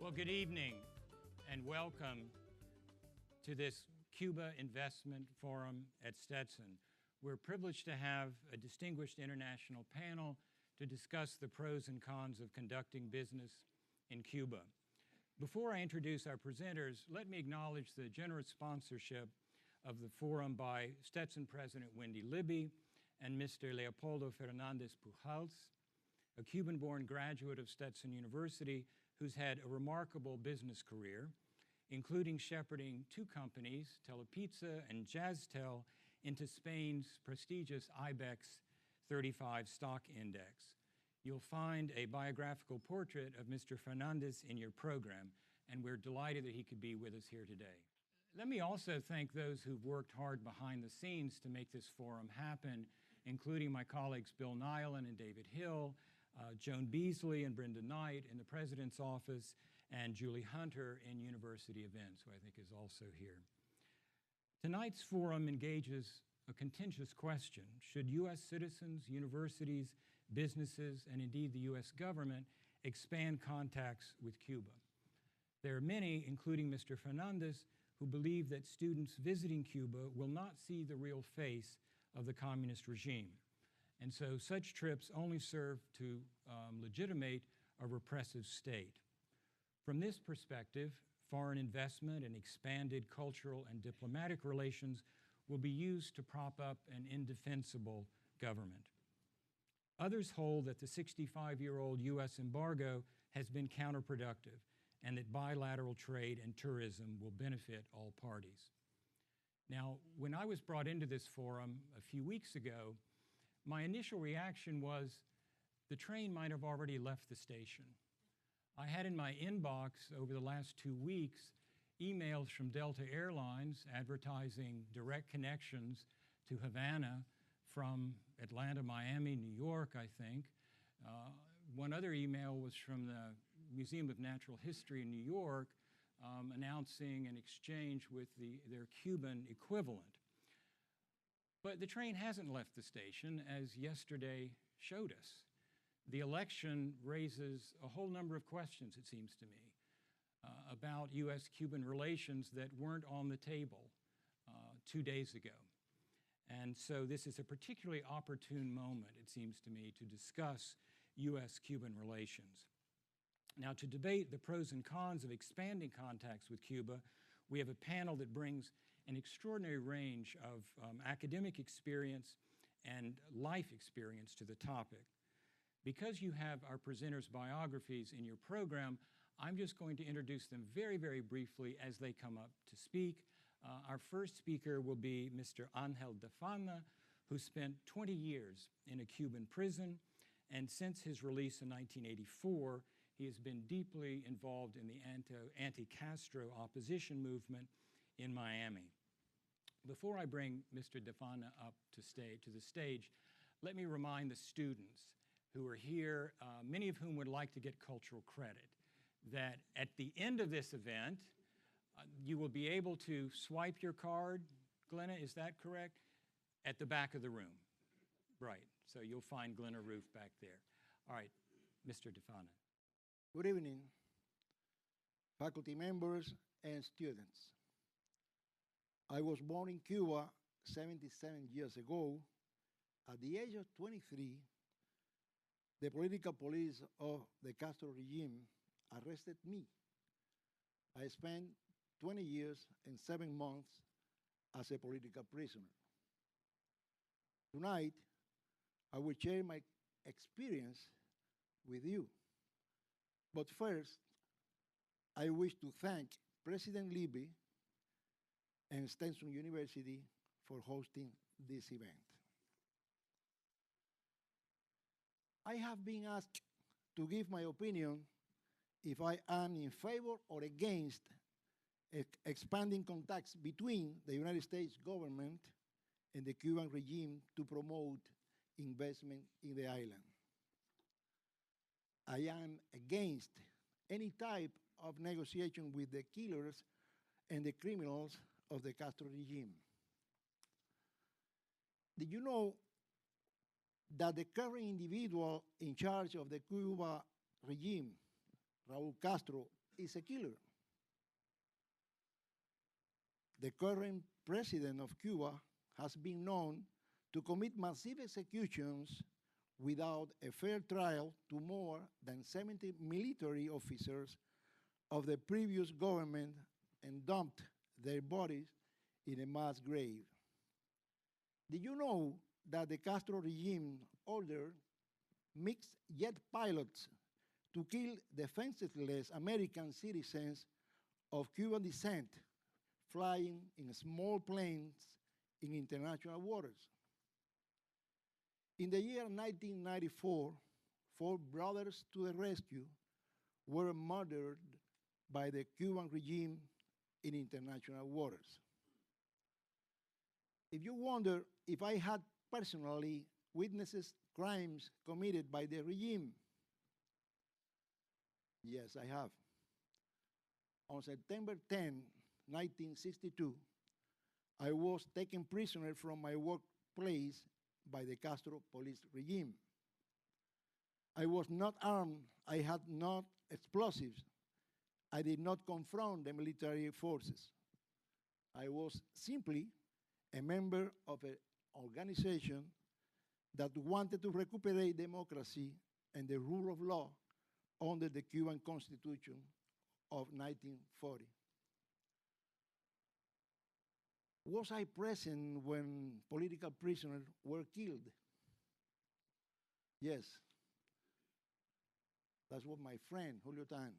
Well, good evening and welcome to this Cuba Investment Forum at Stetson. We're privileged to have a distinguished international panel to discuss the pros and cons of conducting business in Cuba. Before I introduce our presenters, let me acknowledge the generous sponsorship of the forum by Stetson President Wendy Libby and Mr. Leopoldo Fernandez Pujals, a Cuban-born graduate of Stetson University who's had a remarkable business career, including shepherding two companies, Telepizza and Jazztel, into Spain's prestigious IBEX 35 stock index. You'll find a biographical portrait of Mr. Fernandez in your program, and we're delighted that he could be with us here today. Let me also thank those who've worked hard behind the scenes to make this forum happen, including my colleagues Bill Nyland and David Hill, Joan Beasley and Brenda Knight in the President's Office, and Julie Hunter in University Events, who I think is also here. Tonight's forum engages a contentious question. Should U.S. citizens, universities, businesses, and indeed the U.S. government expand contacts with Cuba? There are many, including Mr. Fernandez, who believe that students visiting Cuba will not see the real face of the communist regime. And so such trips only serve to legitimate a repressive state. From this perspective, foreign investment and expanded cultural and diplomatic relations will be used to prop up an indefensible government. Others hold that the 65-year-old U.S. embargo has been counterproductive and that bilateral trade and tourism will benefit all parties. Now, when I was brought into this forum a few weeks ago, my initial reaction was the train might have already left the station. I had in my inbox over the last 2 weeks emails from Delta Airlines advertising direct connections to Havana from Atlanta, Miami, New York, I think. One other email was from the Museum of Natural History in New York announcing an exchange with their Cuban equivalent. But the train hasn't left the station, as yesterday showed us. The election raises a whole number of questions, it seems to me, about U.S.-Cuban relations that weren't on the table 2 days ago. And so this is a particularly opportune moment, it seems to me, to discuss U.S.-Cuban relations. Now, to debate the pros and cons of expanding contacts with Cuba, we have a panel that brings an extraordinary range of academic experience and life experience to the topic. Because you have our presenters' biographies in your program, I'm just going to introduce them very, very briefly as they come up to speak. Our first speaker will be Mr. Angel Defana, who spent 20 years in a Cuban prison, and since his release in 1984, he has been deeply involved in the anti-Castro opposition movement in Miami. Before I bring Mr. Defana up to the stage, let me remind the students who are here, many of whom would like to get cultural credit, that at the end of this event, you will be able to swipe your card. Glenna, is that correct? At the back of the room. Right. So you'll find Glenna Roof back there. All right, Mr. Defana. Good evening, faculty members and students. I was born in Cuba 77 years ago. At the age of 23, the political police of the Castro regime arrested me. I spent 20 years and 7 months as a political prisoner. Tonight, I will share my experience with you. But first, I wish to thank President Libby and Stetson University for hosting this event. I have been asked to give my opinion if I am in favor or against expanding contacts between the United States government and the Cuban regime to promote investment in the island. I am against any type of negotiation with the killers and the criminals of the Castro regime. Did you know that the current individual in charge of the Cuba regime, Raul Castro, is a killer. The current president of Cuba has been known to commit massive executions without a fair trial to more than 70 military officers of the previous government and dumped their bodies in a mass grave. Did you know that the Castro regime ordered mixed jet pilots to kill defenseless American citizens of Cuban descent flying in small planes in international waters? In the year 1994, 4 brothers to the rescue were murdered by the Cuban regime in international waters. If you wonder if I had personally witnessed crimes committed by the regime, yes, I have. On September 10, 1962, I was taken prisoner from my workplace by the Castro police regime. I was not armed, I had not explosives, I did not confront the military forces. I was simply a member of an organization that wanted to recuperate democracy and the rule of law under the Cuban Constitution of 1940. Was I present when political prisoners were killed? Yes. That's what my friend, Julio Tan.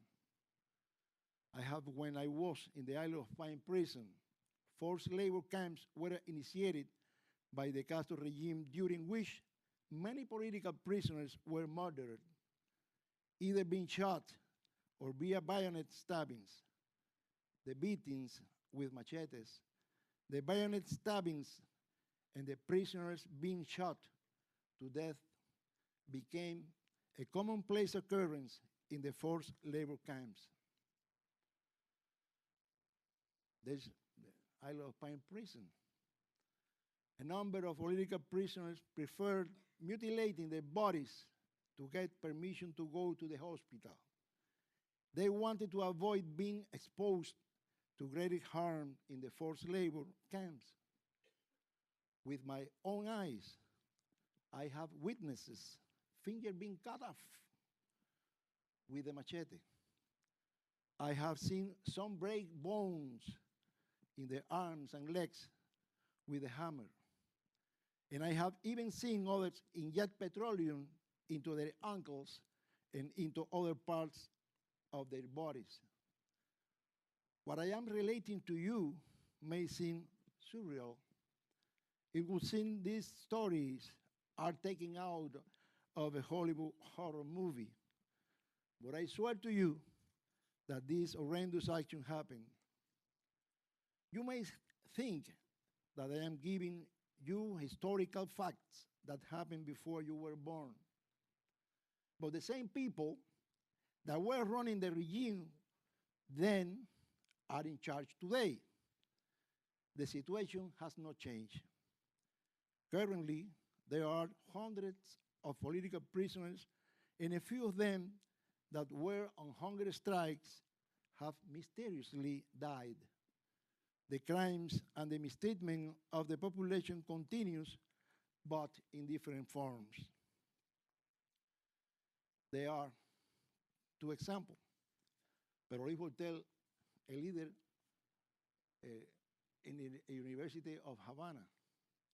I have, when I was in the Isle of Pine prison, forced labor camps were initiated by the Castro regime, during which many political prisoners were murdered, either being shot or via bayonet stabbings. The beatings with machetes, the bayonet stabbings, and the prisoners being shot to death became a commonplace occurrence in the forced labor camps. There's the Isle of Pine prison. A number of political prisoners preferred mutilating their bodies to get permission to go to the hospital. They wanted to avoid being exposed to greater harm in the forced labor camps. With my own eyes, I have witnesses, finger being cut off with a machete. I have seen some break bones in their arms and legs with a hammer. And I have even seen others inject petroleum into their ankles and into other parts of their bodies. What I am relating to you may seem surreal. It would seem these stories are taken out of a Hollywood horror movie. But I swear to you that this horrendous action happened. You may think that I am giving you historical facts that happened before you were born. But the same people that were running the regime then are in charge today. The situation has not changed. Currently, there are hundreds of political prisoners, and a few of them that were on hunger strikes have mysteriously died. The crimes and the mistreatment of the population continues, but in different forms. There are 2 examples. Perolis Voltaire, a leader in the University of Havana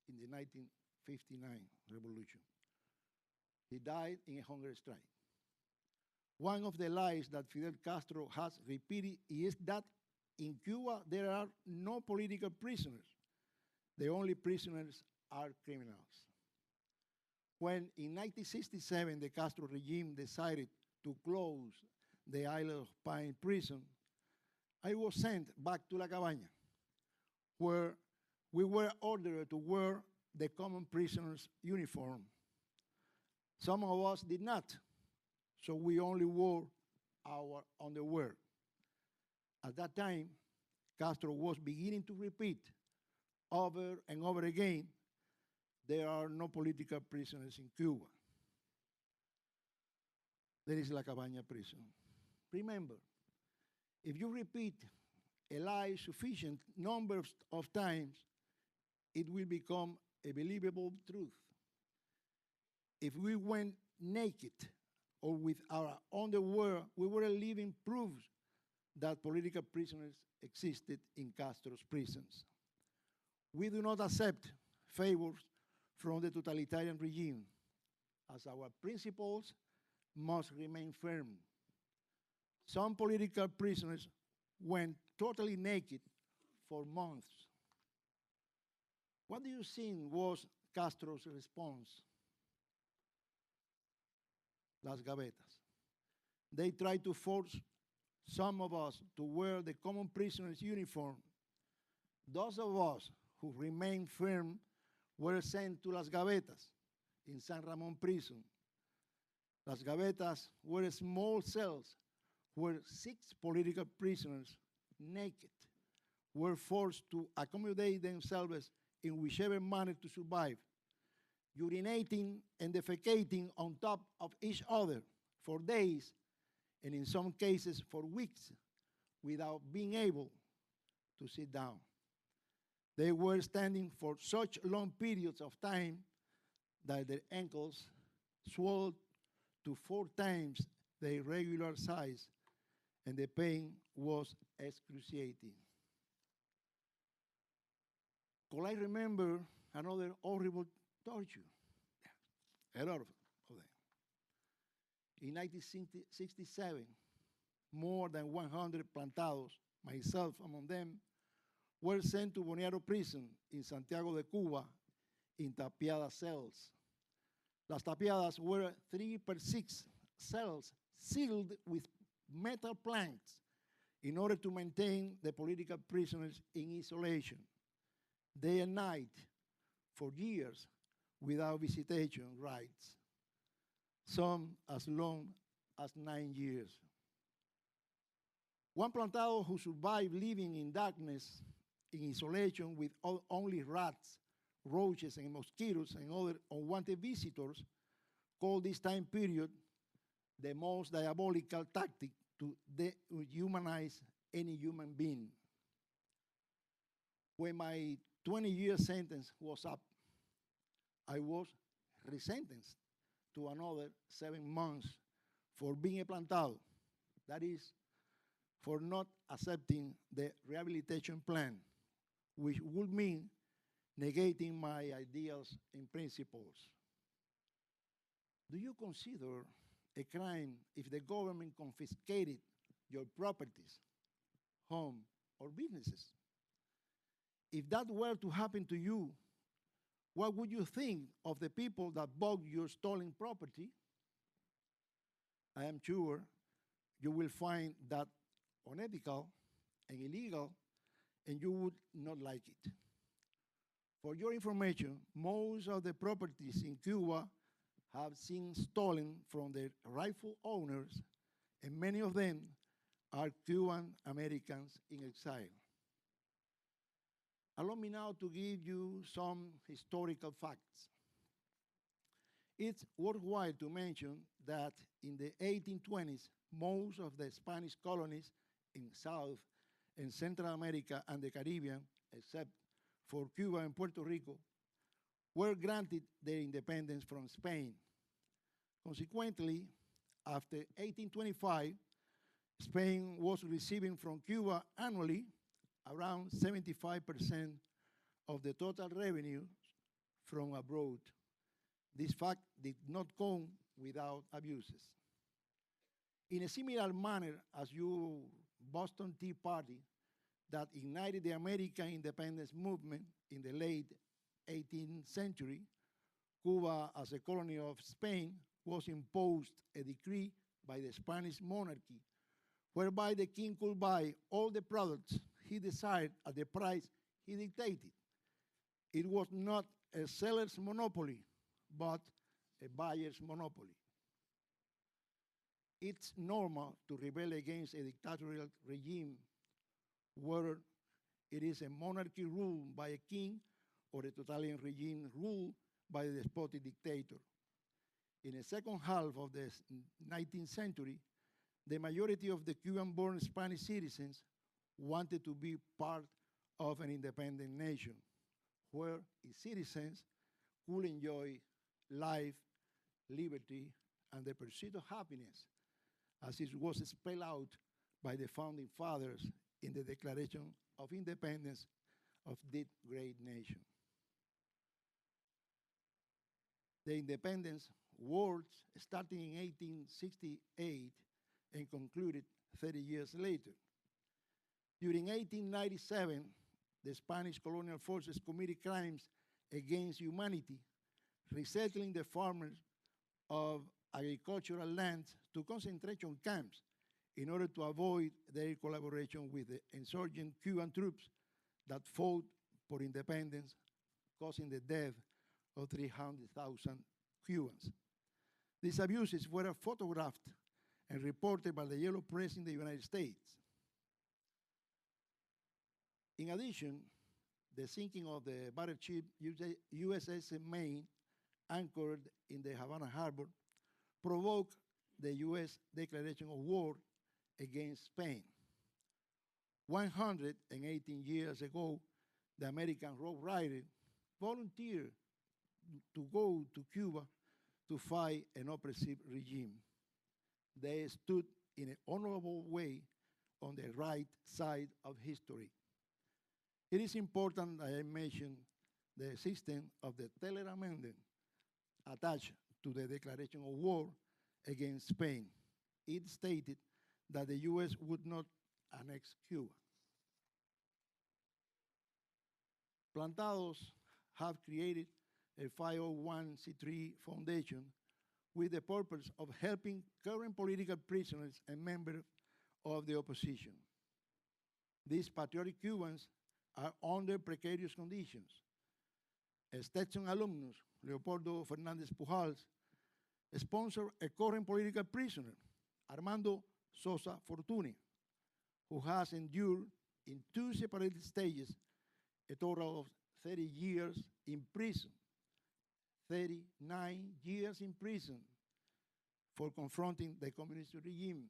in the 1959 revolution. He died in a hunger strike. One of the lies that Fidel Castro has repeated is that in Cuba there are no political prisoners. The only prisoners are criminals. When in 1967 the Castro regime decided to close the Isle of Pine prison, I was sent back to La Cabaña, where we were ordered to wear the common prisoner's uniform. Some of us did not, so we only wore our underwear. At that time, Castro was beginning to repeat over and over again, there are no political prisoners in Cuba. There is La Cabaña prison. Remember, If you repeat a lie sufficient number of times, it will become a believable truth. If we went naked or with our underwear, we were living proofs that political prisoners existed in Castro's prisons. We do not accept favors from the totalitarian regime, as our principles must remain firm. Some political prisoners went totally naked for months. What do you think was Castro's response? Las gavetas. They tried to force some of us to wear the common prisoner's uniform. Those of us who remained firm were sent to Las Gavetas in San Ramon prison. Las Gavetas were small cells where 6 political prisoners, naked, were forced to accommodate themselves in whichever manner to survive, urinating and defecating on top of each other for days, and in some cases for weeks, without being able to sit down. They were standing for such long periods of time that their ankles swelled to 4 times their regular size, and the pain was excruciating. Could I remember another horrible torture? Yeah, a lot of them. In 1967, more than 100 plantados, myself among them, were sent to Boniaro prison in Santiago de Cuba in tapiada cells. Las tapiadas were 3x6 cells sealed with metal planks in order to maintain the political prisoners in isolation, day and night, for years, without visitation rights, some as long as 9 years. One plantado who survived living in darkness, in isolation with only rats, roaches, and mosquitoes and other unwanted visitors, called this time period the most diabolical tactic to dehumanize any human being. When my 20-year sentence was up, I was resentenced to another 7 months for being a plantado. That is, for not accepting the rehabilitation plan, which would mean negating my ideals and principles. Do you consider a crime if the government confiscated your properties, home, or businesses? If that were to happen to you, what would you think of the people that bought your stolen property? I am sure you will find that unethical and illegal, and you would not like it. For your information, most of the properties in Cuba have been stolen from their rightful owners, and many of them are Cuban Americans in exile. Allow me now to give you some historical facts. It's worthwhile to mention that in the 1820s, most of the Spanish colonies in South and Central America and the Caribbean, except for Cuba and Puerto Rico, were granted their independence from Spain. Consequently, after 1825, Spain was receiving from Cuba annually around 75% of the total revenue from abroad. This fact did not come without abuses. In a similar manner as your Boston Tea Party that ignited the American independence movement in the late 18th century, Cuba, as a colony of Spain, was imposed a decree by the Spanish monarchy whereby the king could buy all the products he desired at the price he dictated. It was not a seller's monopoly, but a buyer's monopoly. It's normal to rebel against a dictatorial regime, whether it is a monarchy ruled by a king or a totalitarian regime ruled by a despotic dictator. In the second half of the 19th century, the majority of the Cuban-born Spanish citizens wanted to be part of an independent nation where its citizens could enjoy life, liberty, and the pursuit of happiness, as it was spelled out by the founding fathers in the Declaration of Independence of this great nation. The independence wars started in 1868 and concluded 30 years later. During 1897, the Spanish colonial forces committed crimes against humanity, resettling the farmers of agricultural lands to concentration camps in order to avoid their collaboration with the insurgent Cuban troops that fought for independence, causing the death of 300,000 Cubans. These abuses were photographed and reported by the Yellow Press in the United States. In addition, the sinking of the battleship USS Maine, anchored in the Havana harbor, provoked the U.S. declaration of war against Spain. 118 years ago, the American Rough Riders volunteered to go to Cuba to fight an oppressive regime. They stood in an honorable way on the right side of history. It is important that I mention the existence of the Teller Amendment attached to the declaration of war against Spain. It stated that the U.S. would not annex Cuba. Plantados have created a 501c3 foundation with the purpose of helping current political prisoners and members of the opposition. These patriotic Cubans are under precarious conditions. A Stetson alumnus, Leopoldo Fernandez Pujals, sponsored a current political prisoner, Armando Sosa Fortuny, who has endured in two separate stages a total of 30 years in prison, 39 years in prison for confronting the communist regime.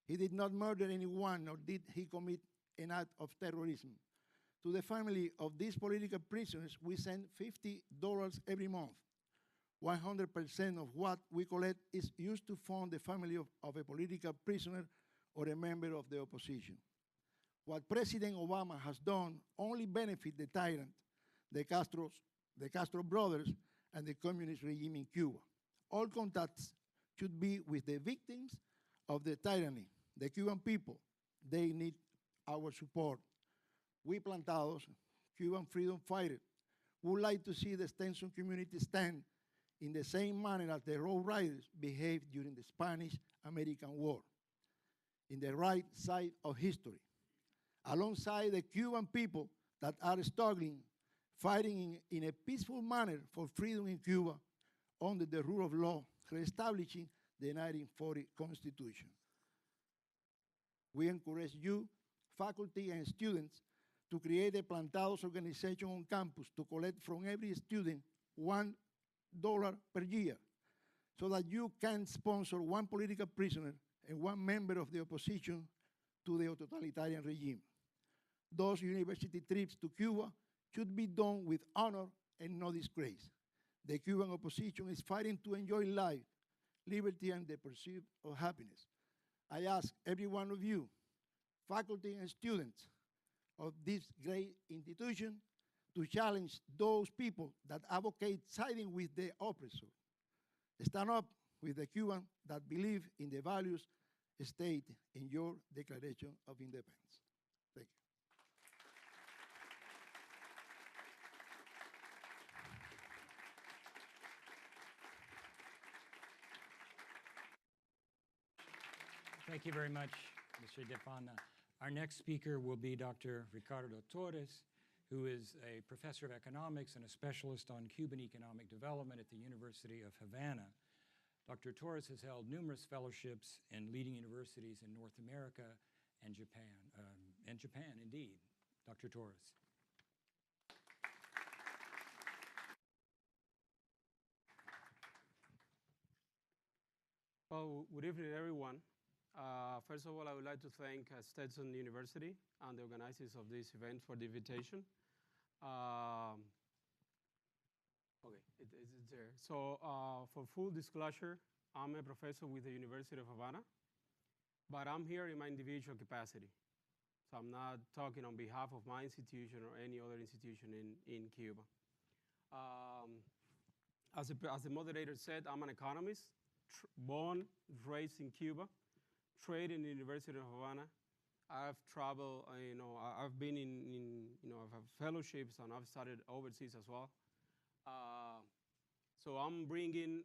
He did not murder anyone, nor did he commit an act of terrorism. To the family of these political prisoners, we send $50 every month. 100% of what we collect is used to fund the family of a political prisoner or a member of the opposition. What President Obama has done only benefits the tyrant, the Castro brothers, and the communist regime in Cuba. All contacts should be with the victims of the tyranny, the Cuban people. They need our support. We Plantados, Cuban freedom fighters, would like to see the Stetson community stand in the same manner as the Rough Riders behaved during the Spanish-American War, in the right side of history, alongside the Cuban people that are struggling, fighting in a peaceful manner for freedom in Cuba under the rule of law, reestablishing the 1940 Constitution. We encourage you, faculty and students, to create a Plantados organization on campus to collect from every student $1 per year so that you can sponsor one political prisoner and one member of the opposition to the totalitarian regime. Those university trips to Cuba should be done with honor and no disgrace. The Cuban opposition is fighting to enjoy life, liberty, and the pursuit of happiness. I ask every one of you, faculty and students of this great institution, to challenge those people that advocate siding with the oppressor. Stand up with the Cubans that believe in the values stated in your Declaration of Independence. Thank you. Thank you very much, Mr. De Pana. Our next speaker will be Dr. Ricardo Torres, who is a professor of economics and a specialist on Cuban economic development at the University of Havana. Dr. Torres has held numerous fellowships in leading universities in North America and Japan. Indeed. Dr. Torres. Well, good evening, everyone. First of all, I would like to thank Stetson University and the organizers of this event for the invitation. Um, okay, it's there. So, for full disclosure, I'm a professor with the University of Havana, but I'm here in my individual capacity. So I'm not talking on behalf of my institution or any other institution in Cuba. Um, as the moderator said, I'm an economist, born, raised in Cuba, trained in the University of Havana. I've traveled, I've been I've had fellowships and I've studied overseas as well. Uh, so I'm bringing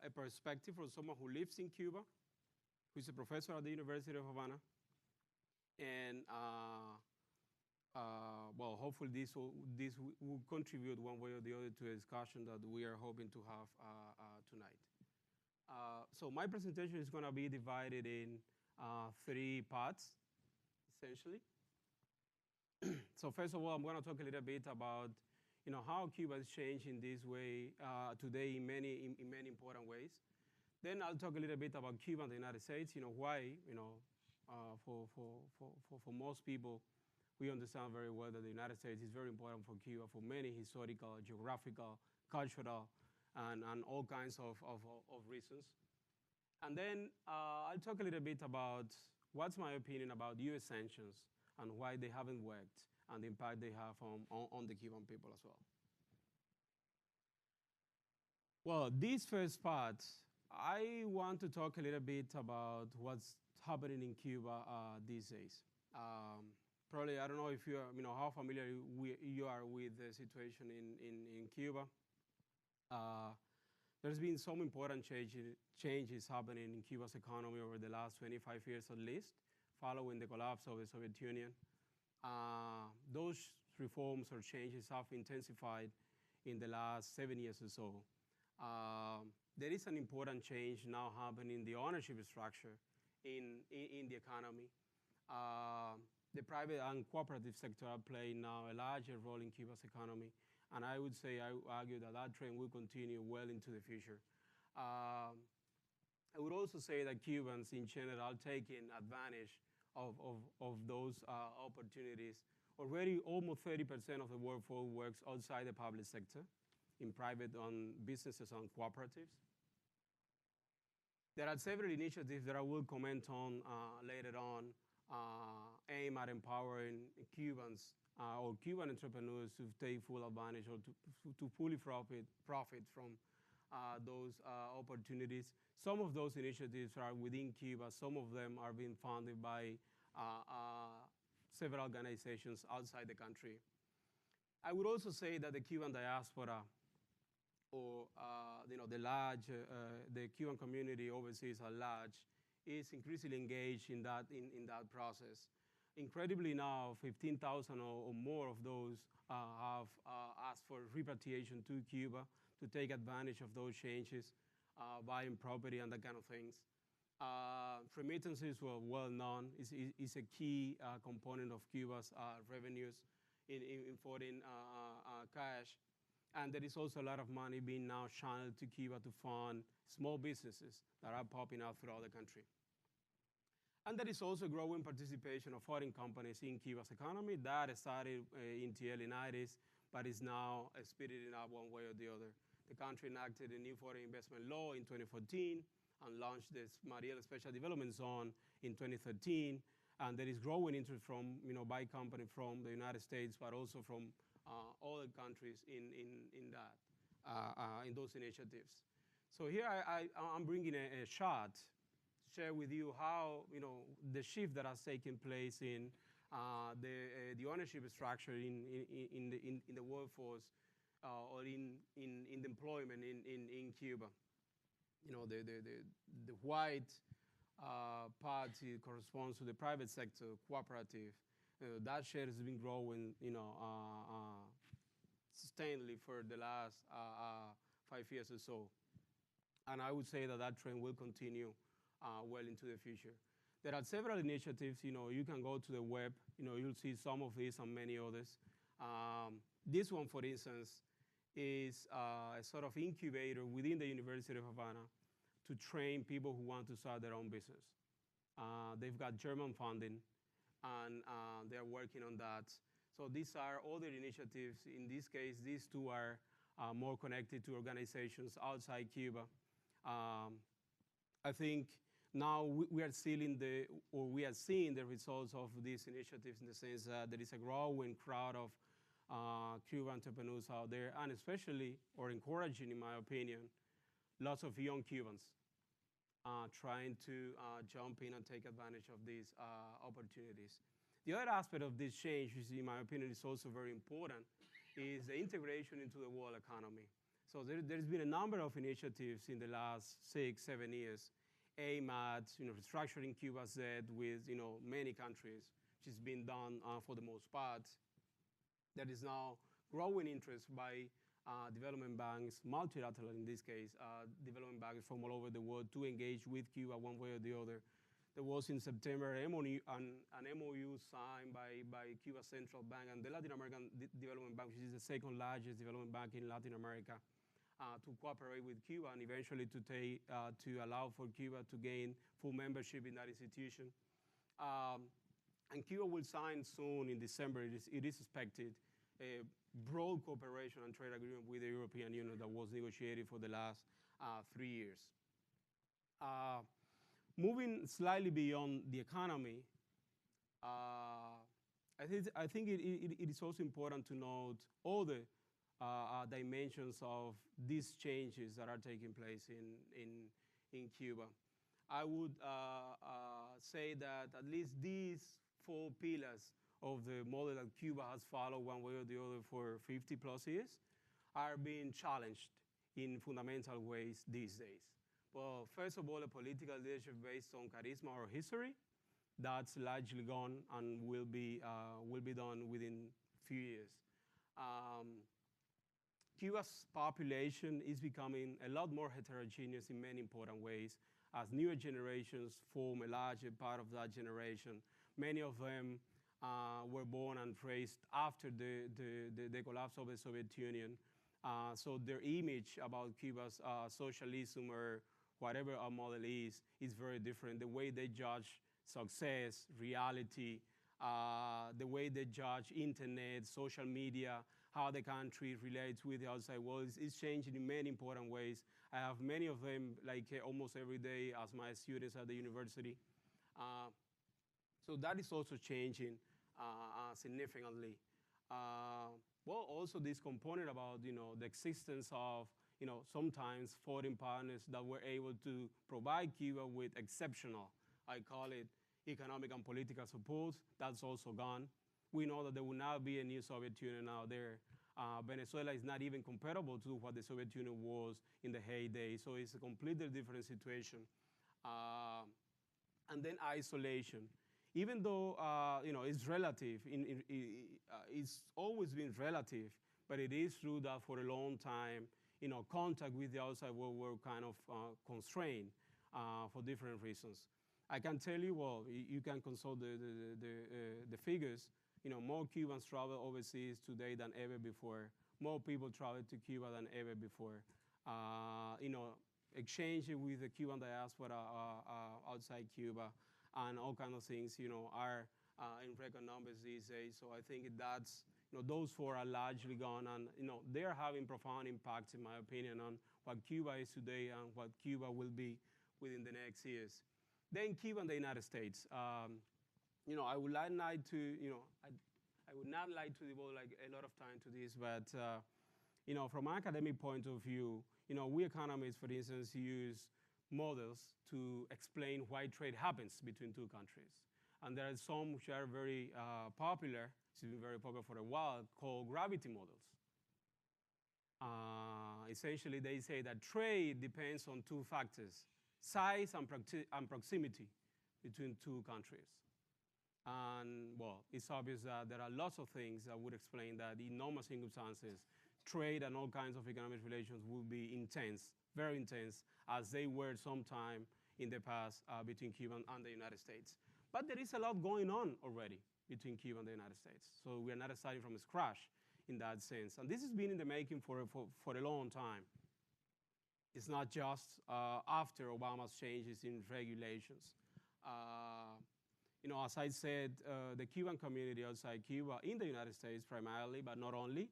a perspective from someone who lives in Cuba, who's a professor at the University of Havana, and well, hopefully this will contribute one way or the other to a discussion that we are hoping to have tonight. So my presentation is going to be divided in three parts, essentially. So first of all, I'm going to talk a little bit about how Cuba has changed in this way today in many important ways. Then I'll talk a little bit about Cuba and the United States. Why for most people, we understand very well that the United States is very important for Cuba for many historical, geographical, cultural, and all kinds of reasons. And then I'll talk a little bit about what's my opinion about U.S. sanctions and why they haven't worked and the impact they have on the Cuban people as well. Well, this first part, I want to talk a little bit about what's happening in Cuba these days. Probably, I don't know if you are, how familiar you are with the situation in Cuba. There's been some important changes happening in Cuba's economy over the last 25 years at least, following the collapse of the Soviet Union. Those reforms or changes have intensified in the last 7 years or so. There is an important change now happening in the ownership structure in the economy. The private and cooperative sector are playing now a larger role in Cuba's economy, and I would argue that that trend will continue well into the future. I would also say that Cubans in general are taking advantage of those opportunities. Already almost 30% of the workforce works outside the public sector, in private businesses and cooperatives. There are several initiatives that I will comment on later on, aim at empowering Cubans or Cuban entrepreneurs to take full advantage or to fully profit from those opportunities. Some of those initiatives are within Cuba. Some of them are being funded by several organizations outside the country. I would also say that the Cuban diaspora or the Cuban community overseas at large is increasingly engaged in that process. Incredibly now, 15,000 or more of those have asked for repatriation to Cuba to take advantage of those changes, buying property and that kind of things. Remittances were well known, is a key component of Cuba's revenues in foreign cash. And there is also a lot of money being now channeled to Cuba to fund small businesses that are popping up throughout the country. And there is also growing participation of foreign companies in Cuba's economy. That started in the early 90s, but is now speeding up one way or the other. The country enacted a new foreign investment law in 2014 and launched the Mariel Special Development Zone in 2013. And there is growing interest from, by companies from the United States, but also from other countries in those initiatives. So here I'm bringing a chart share with you how the shift that has taken place in the ownership structure in the workforce or in the employment in Cuba. The white party corresponds to the private sector, cooperative. That share has been growing, sustainably for the last 5 years or so. And I would say that trend will continue well into the future. There are several initiatives. You can go to the web. You'll see some of these and many others. This one, for instance, is a sort of incubator within the University of Havana to train people who want to start their own business. They've got German funding, and they're working on that. So these are other initiatives. In this case, these two are more connected to organizations outside Cuba. I think now we are seeing the results of these initiatives in the sense that there is a growing crowd of Cuban entrepreneurs out there, and especially, or encouraging in my opinion, lots of young Cubans trying to jump in and take advantage of these opportunities. The other aspect of this change, which in my opinion is also very important, is the integration into the world economy. So there's been a number of initiatives in the last 6, 7 years aimed at restructuring Cuba's debt with many countries, which has been done for the most part. There is now growing interest by development banks, multilateral in this case, development banks from all over the world to engage with Cuba one way or the other. There was in September an MOU signed by Cuba Central Bank and the Latin American Development Bank, which is the second largest development bank in Latin America, to cooperate with Cuba and eventually to allow for Cuba to gain full membership in that institution. And Cuba will sign soon in December, it is expected, a broad cooperation and trade agreement with the European Union that was negotiated for the last 3 years. Moving slightly beyond the economy, I think it is also important to note all the dimensions of these changes that are taking place in Cuba. I would say that at least these 4 pillars of the model that Cuba has followed one way or the other for 50 plus years are being challenged in fundamental ways these days. Well, first of all, a political leadership based on charisma or history, that's largely gone and will be done within a few years. Cuba's population is becoming a lot more heterogeneous in many important ways as newer generations form a larger part of that generation. Many of them were born and raised after the collapse of the Soviet Union. So their image about Cuba's socialism or whatever our model is very different. The way they judge success, reality, the way they judge internet, social media, how the country relates with the outside world is changing in many important ways. I have many of them almost every day as my students at the university. So that is also changing significantly. Well, also this component about the existence of sometimes foreign partners that were able to provide Cuba with exceptional, I call it, economic and political support. That's also gone. We know that there will not be a new Soviet Union out there. Venezuela is not even comparable to what the Soviet Union was in the heyday. So it's a completely different situation. And then isolation. Even though it's relative, it's always been relative, but it is true that for a long time, contact with the outside world were kind of constrained for different reasons. I can tell you, well, you can consult the figures. More Cubans travel overseas today than ever before. More people travel to Cuba than ever before. Exchange with the Cuban diaspora outside Cuba and all kinds of things, are in record numbers these days. So I think that's, those 4 are largely gone, and they are having profound impacts, in my opinion, on what Cuba is today and what Cuba will be within the next years. Then Cuba and the United States. I would not like to, I would not like to devote a lot of time to this, but from an academic point of view, we economists, for instance, use models to explain why trade happens between 2 countries. And there are some which are very popular, it's been very popular for a while, called gravity models. Essentially, they say that trade depends on 2 factors, size and proximity between 2 countries. And, well, it's obvious that there are lots of things that would explain that in normal circumstances, trade and all kinds of economic relations will be intense, very intense, as they were sometime in the past between Cuba and the United States. But there is a lot going on already between Cuba and the United States. So we are not starting from scratch in that sense. And this has been in the making for a long time. It's not just after Obama's changes in regulations. As I said, the Cuban community outside Cuba, in the United States primarily, but not only,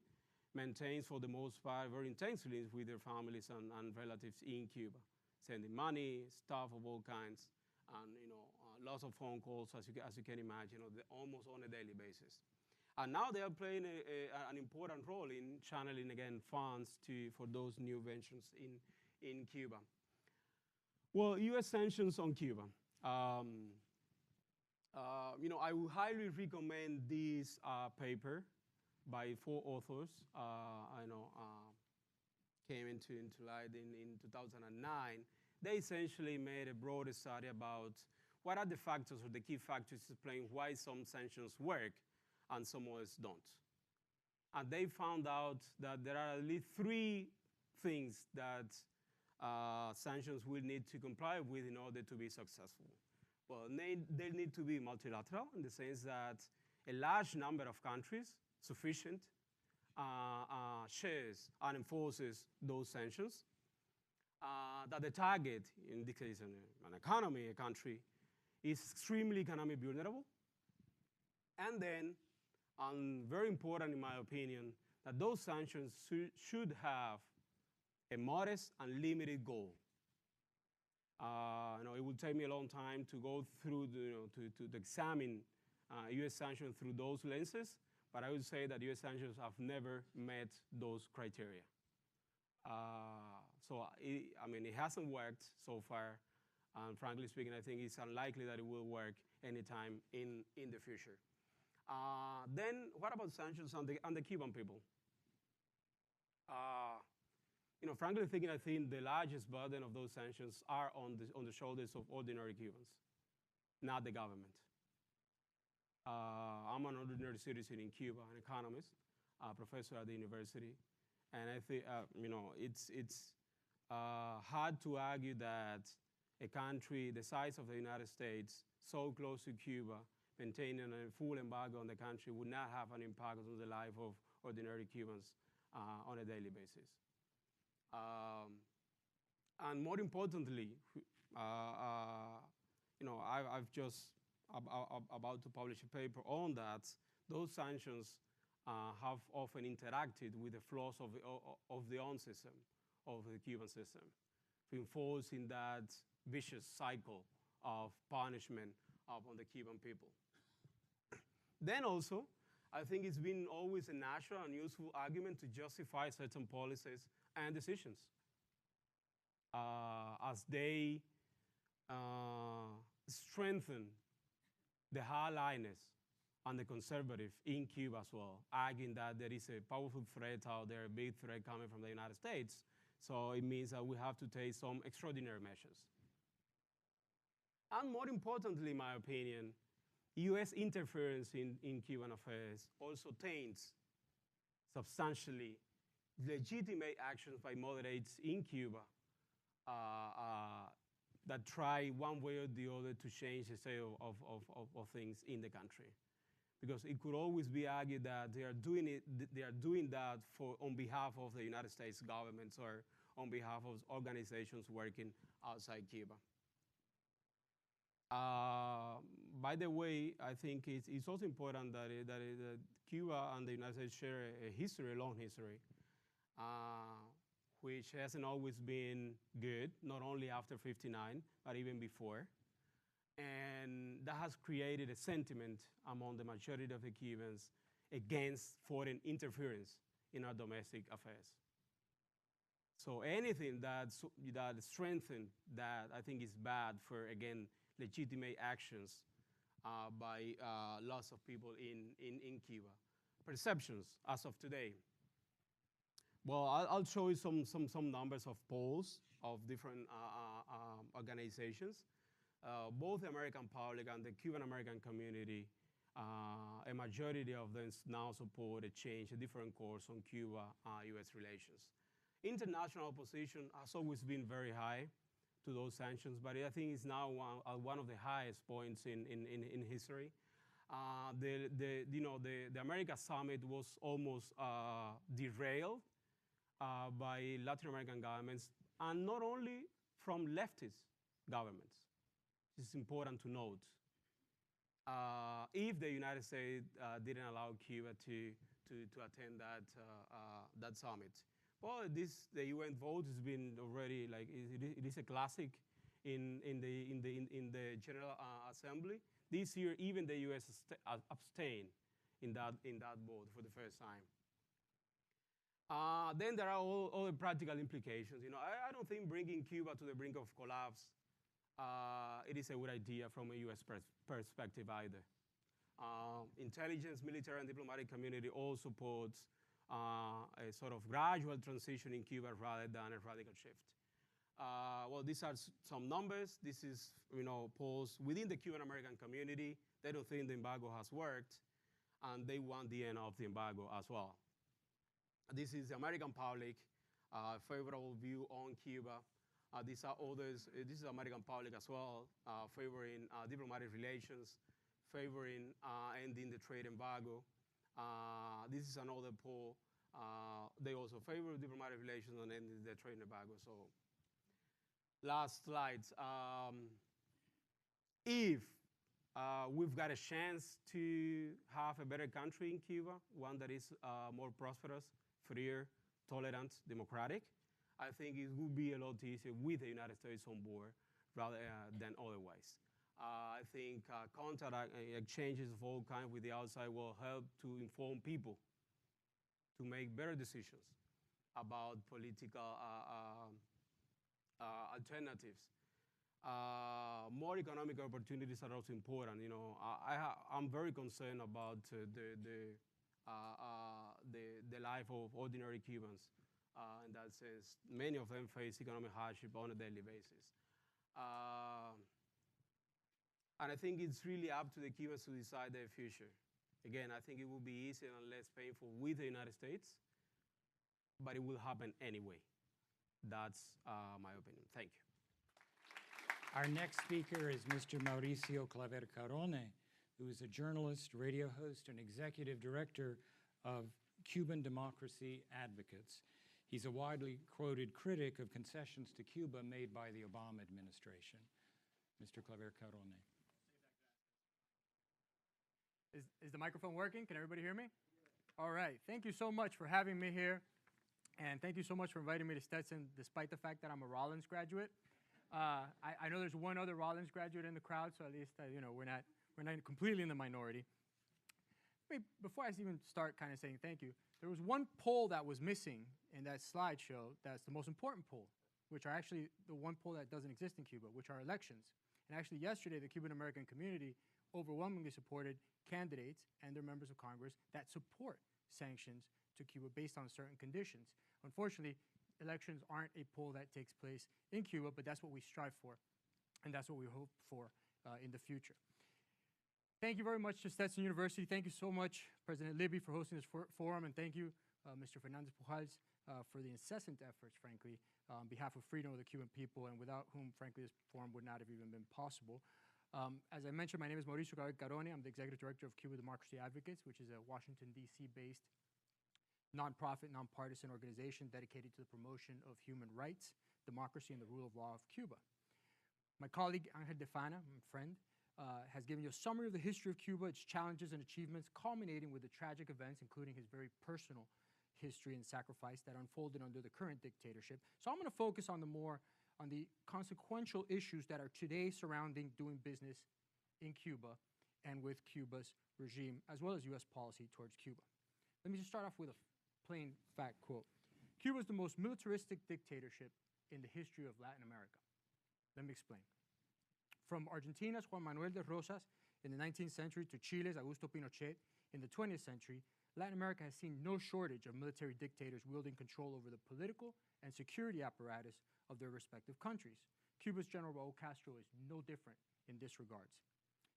maintains for the most part very intense links with their families and relatives in Cuba, sending money, stuff of all kinds, and lots of phone calls, as you can imagine, almost on a daily basis. And now they are playing an important role in channeling, again, funds for those new ventures in Cuba. Well, U.S. sanctions on Cuba. I would highly recommend this paper by 4 authors. Came into light in 2009. They essentially made a broader study about what are the factors or the key factors explaining why some sanctions work and some others don't. And they found out that there are at least 3 things that sanctions will need to comply with in order to be successful. Well, they need to be multilateral in the sense that a large number of countries, sufficient, shares and enforces those sanctions. That the target, in this case an economy, a country, is extremely economically vulnerable. And then, very important in my opinion, that those sanctions should have a modest and limited goal. It will take me a long time to go through, to examine U.S. sanctions through those lenses, but I would say that U.S. sanctions have never met those criteria. It hasn't worked so far, and frankly speaking, I think it's unlikely that it will work anytime in the future. Then, what about sanctions on the Cuban people? Frankly speaking, I think the largest burden of those sanctions are on the shoulders of ordinary Cubans, not the government. I'm an ordinary citizen in Cuba, an economist, a professor at the university, and I think it's hard to argue that a country the size of the United States, so close to Cuba, maintaining a full embargo on the country would not have an impact on the life of ordinary Cubans on a daily basis. And more importantly, I've just about to publish a paper on that. Those sanctions have often interacted with the flaws of the own system, of the Cuban system, reinforcing that vicious cycle of punishment upon the Cuban people. Then also, I think it's been always a natural and useful argument to justify certain policies and decisions as they strengthen the hardliners and the conservative in Cuba as well, arguing that there is a powerful threat out there, a big threat coming from the United States. So it means that we have to take some extraordinary measures. And more importantly, in my opinion, U.S. interference in Cuban affairs also taints substantially legitimate actions by moderates in Cuba that try one way or the other to change the state of things in the country. Because it could always be argued that they are doing that on behalf of the United States governments or on behalf of organizations working outside Cuba. By the way, I think it's also important that Cuba and the United States share a long history, which hasn't always been good, not only after '59, but even before. And that has created a sentiment among the majority of the Cubans against foreign interference in our domestic affairs. So anything that strengthens that, I think, is bad for, again, legitimate actions by lots of people in Cuba. Perceptions as of today. Well, I'll show you some numbers of polls of different organizations. Both the American public and the Cuban American community, a majority of them now support a change, a different course on Cuba-U.S. relations. International opposition has always been very high to those sanctions, but I think it's now one of the highest points in history. The America Summit was almost derailed by Latin American governments and not only from leftist governments. This is important to note. If the United States didn't allow Cuba to attend that summit. Well, the UN vote has been already like it is a classic in the General Assembly. This year, even the U.S. abstained in that vote for the first time. Then there are all other practical implications. You know, I don't think bringing Cuba to the brink of collapse it is a good idea from a U.S. perspective either. Intelligence, military, and diplomatic community all supports a sort of gradual transition in Cuba rather than a radical shift. Well, these are some numbers. This is, polls within the Cuban American community. They don't think the embargo has worked, and they want the end of the embargo as well. This is the American public, favorable view on Cuba. These are others. This is American public as well, favoring diplomatic relations, favoring ending the trade embargo. This is another poll. They also favor diplomatic relations and ending the trade embargo. So, last slides. If we've got a chance to have a better country in Cuba, one that is more prosperous, freer, tolerant, democratic, I think it would be a lot easier with the United States on board rather than otherwise. I think contact exchanges of all kinds with the outside will help to inform people to make better decisions about political alternatives. More economic opportunities are also important. I'm very concerned about the life of ordinary Cubans. In that sense, many of them face economic hardship on a daily basis. And I think it's really up to the Cubans to decide their future. Again, I think it will be easier and less painful with the United States, but it will happen anyway. That's my opinion. Thank you. Our next speaker is Mr. Mauricio Claver Carone, who is a journalist, radio host, and executive director of Cuban Democracy Advocates. He's a widely quoted critic of concessions to Cuba made by the Obama administration. Mr. Claver Carone. Is the microphone working? Can everybody hear me? All right. Thank you so much for having me here. And thank you so much for inviting me to Stetson, despite the fact that I'm a Rollins graduate. I know there's one other Rollins graduate in the crowd, so at least we're not completely in the minority. Before I even start kind of saying thank you, there was one poll that was missing in that slideshow that's the most important poll, which are actually the one poll that doesn't exist in Cuba, which are elections. And actually yesterday, the Cuban American community overwhelmingly supported candidates and their members of Congress that support sanctions to Cuba based on certain conditions. Unfortunately, elections aren't a poll that takes place in Cuba, but that's what we strive for, and that's what we hope for in the future. Thank you very much to Stetson University. Thank you so much, President Libby, for hosting this forum, and thank you, Mr. Fernandez Pujals, for the incessant efforts, frankly, on behalf of freedom of the Cuban people, and without whom, frankly, this forum would not have even been possible. As I mentioned, my name is Mauricio Carone. I'm the Executive Director of Cuba Democracy Advocates, which is a Washington, D.C.-based nonprofit, nonpartisan organization dedicated to the promotion of human rights, democracy, and the rule of law of Cuba. My colleague, Angel Defana, my friend, has given you a summary of the history of Cuba, its challenges and achievements, culminating with the tragic events, including his very personal history and sacrifice that unfolded under the current dictatorship. So I'm going to focus on the consequential issues that are today surrounding doing business in Cuba and with Cuba's regime, as well as U.S. policy towards Cuba. Let me just start off with a plain fact quote. Cuba is the most militaristic dictatorship in the history of Latin America. Let me explain. From Argentina's Juan Manuel de Rosas in the 19th century to Chile's Augusto Pinochet in the 20th century, Latin America has seen no shortage of military dictators wielding control over the political and security apparatus of their respective countries. Cuba's General Raul Castro is no different in this regards.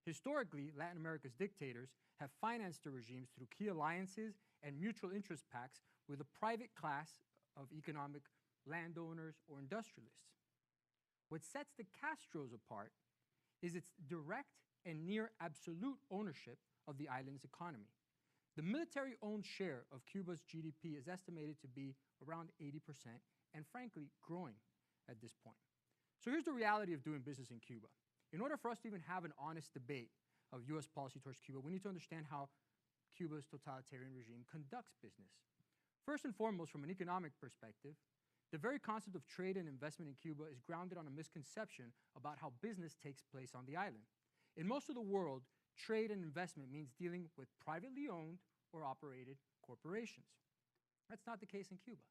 Historically, Latin America's dictators have financed their regimes through key alliances and mutual interest pacts with a private class of economic landowners or industrialists. What sets the Castros apart is its direct and near absolute ownership of the island's economy. The military-owned share of Cuba's GDP is estimated to be around 80% and, frankly, growing at this point. So here's the reality of doing business in Cuba. In order for us to even have an honest debate of U.S. policy towards Cuba, we need to understand how Cuba's totalitarian regime conducts business. First and foremost, from an economic perspective, the very concept of trade and investment in Cuba is grounded on a misconception about how business takes place on the island. In most of the world, trade and investment means dealing with privately owned or operated corporations. That's not the case in Cuba.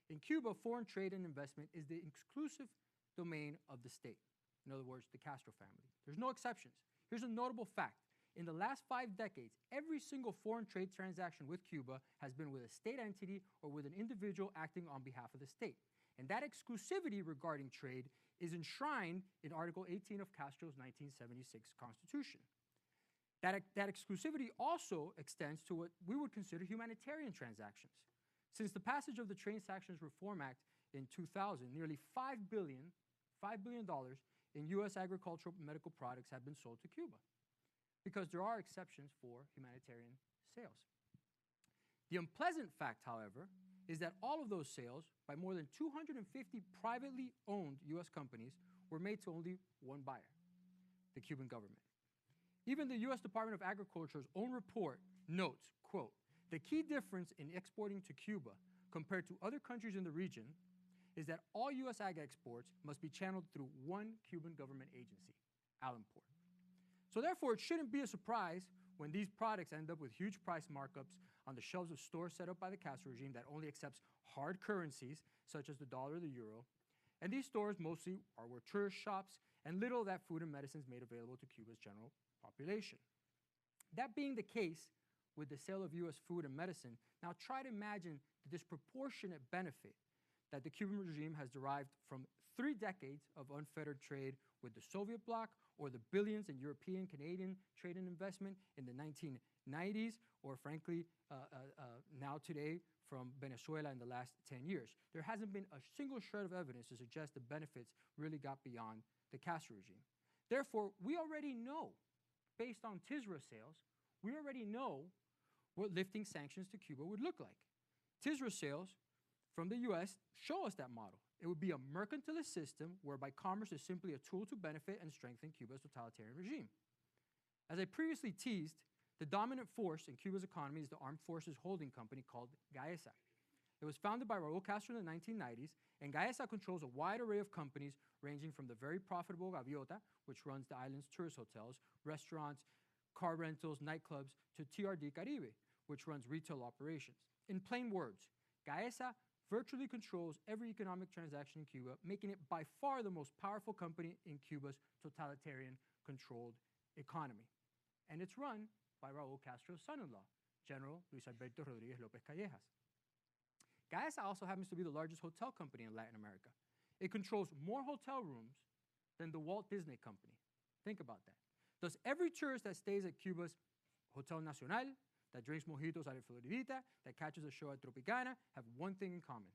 In Cuba, foreign trade and investment is the exclusive domain of the state. In other words, the Castro family. There's no exceptions. Here's a notable fact. In the last 5 decades, every single foreign trade transaction with Cuba has been with a state entity or with an individual acting on behalf of the state. And that exclusivity regarding trade is enshrined in Article 18 of Castro's 1976 Constitution. That exclusivity also extends to what we would consider humanitarian transactions. Since the passage of the Trade Sanctions Reform Act in 2000, nearly $5 billion in U.S. agricultural and medical products have been sold to Cuba, because there are exceptions for humanitarian sales. The unpleasant fact, however, is that all of those sales by more than 250 privately owned U.S. companies were made to only one buyer, the Cuban government. Even the U.S. Department of Agriculture's own report notes, quote, "The key difference in exporting to Cuba compared to other countries in the region is that all U.S. ag exports must be channeled through one Cuban government agency, Allenport." So therefore, it shouldn't be a surprise when these products end up with huge price markups on the shelves of stores set up by the Castro regime that only accepts hard currencies, such as the dollar or the euro. And these stores mostly are where tourist shops, and little of that food and medicines made available to Cuba's general population. That being the case with the sale of U.S. food and medicine, now try to imagine the disproportionate benefit that the Cuban regime has derived from 3 decades of unfettered trade with the Soviet bloc, or the billions in European, Canadian trade and investment in the 1990s, or frankly, now today from Venezuela in the last 10 years. There hasn't been a single shred of evidence to suggest the benefits really got beyond the Castro regime. Therefore, we already know, based on TISRA sales, we already know what lifting sanctions to Cuba would look like. TISRA sales from the U.S. show us that model. It would be a mercantilist system whereby commerce is simply a tool to benefit and strengthen Cuba's totalitarian regime. As I previously teased, the dominant force in Cuba's economy is the Armed Forces Holding Company called Gaesa. It was founded by Raul Castro in the 1990s, and Gaesa controls a wide array of companies ranging from the very profitable Gaviota, which runs the island's tourist hotels, restaurants, car rentals, nightclubs, to TRD Caribe, which runs retail operations. In plain words, Gaesa virtually controls every economic transaction in Cuba, making it by far the most powerful company in Cuba's totalitarian-controlled economy. And it's run by Raul Castro's son-in-law, General Luis Alberto Rodriguez López Callejas. Gaesa also happens to be the largest hotel company in Latin America. It controls more hotel rooms than the Walt Disney Company. Think about that. Thus, every tourist that stays at Cuba's Hotel Nacional, that drinks mojitos at Floridita, that catches a show at Tropicana, have one thing in common.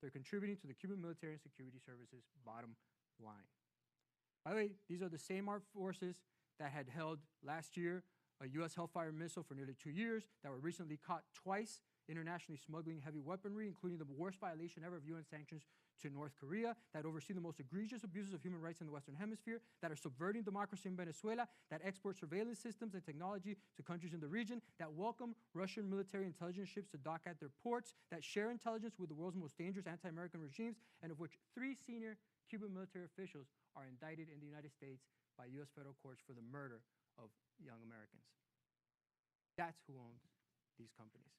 They're contributing to the Cuban military and security services bottom line. By the way, these are the same armed forces that had held last year a U.S. Hellfire missile for nearly 2 years, that were recently caught twice internationally smuggling heavy weaponry, including the worst violation ever of UN sanctions to North Korea, that oversee the most egregious abuses of human rights in the Western Hemisphere, that are subverting democracy in Venezuela, that export surveillance systems and technology to countries in the region, that welcome Russian military intelligence ships to dock at their ports, that share intelligence with the world's most dangerous anti-American regimes, and of which 3 senior Cuban military officials are indicted in the United States by U.S. federal courts for the murder of young Americans. That's who owns these companies.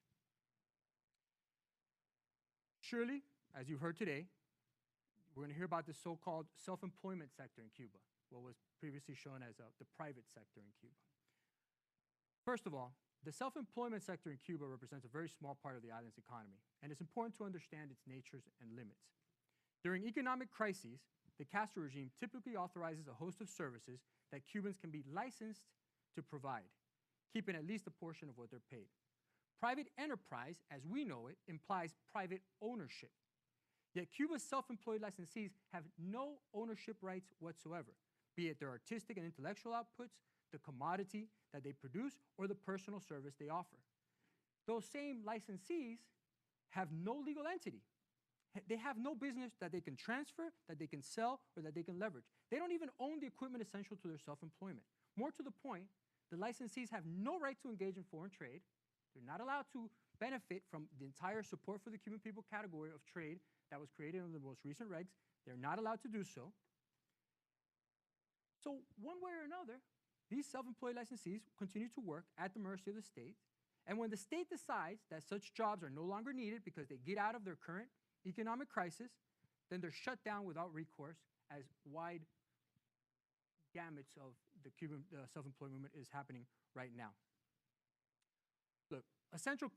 Surely, as you've heard today, we're going to hear about the so-called self-employment sector in Cuba, what was previously shown as the private sector in Cuba. First of all, the self-employment sector in Cuba represents a very small part of the island's economy, and it's important to understand its natures and limits. During economic crises, the Castro regime typically authorizes a host of services that Cubans can be licensed to provide, keeping at least a portion of what they're paid. Private enterprise, as we know it, implies private ownership. Yet Cuba's self-employed licensees have no ownership rights whatsoever, be it their artistic and intellectual outputs, the commodity that they produce, or the personal service they offer. Those same licensees have no legal entity. They have no business that they can transfer, that they can sell, or that they can leverage. They don't even own the equipment essential to their self-employment. More to the point, the licensees have no right to engage in foreign trade. They're not allowed to benefit from the entire support for the Cuban people category of trade that was created under the most recent regs. They're not allowed to do so. So one way or another, these self-employed licensees continue to work at the mercy of the state. And when the state decides that such jobs are no longer needed because they get out of their current economic crisis, then they're shut down without recourse, as wide gamuts of the Cuban self-employed movement is happening right now. Look, a central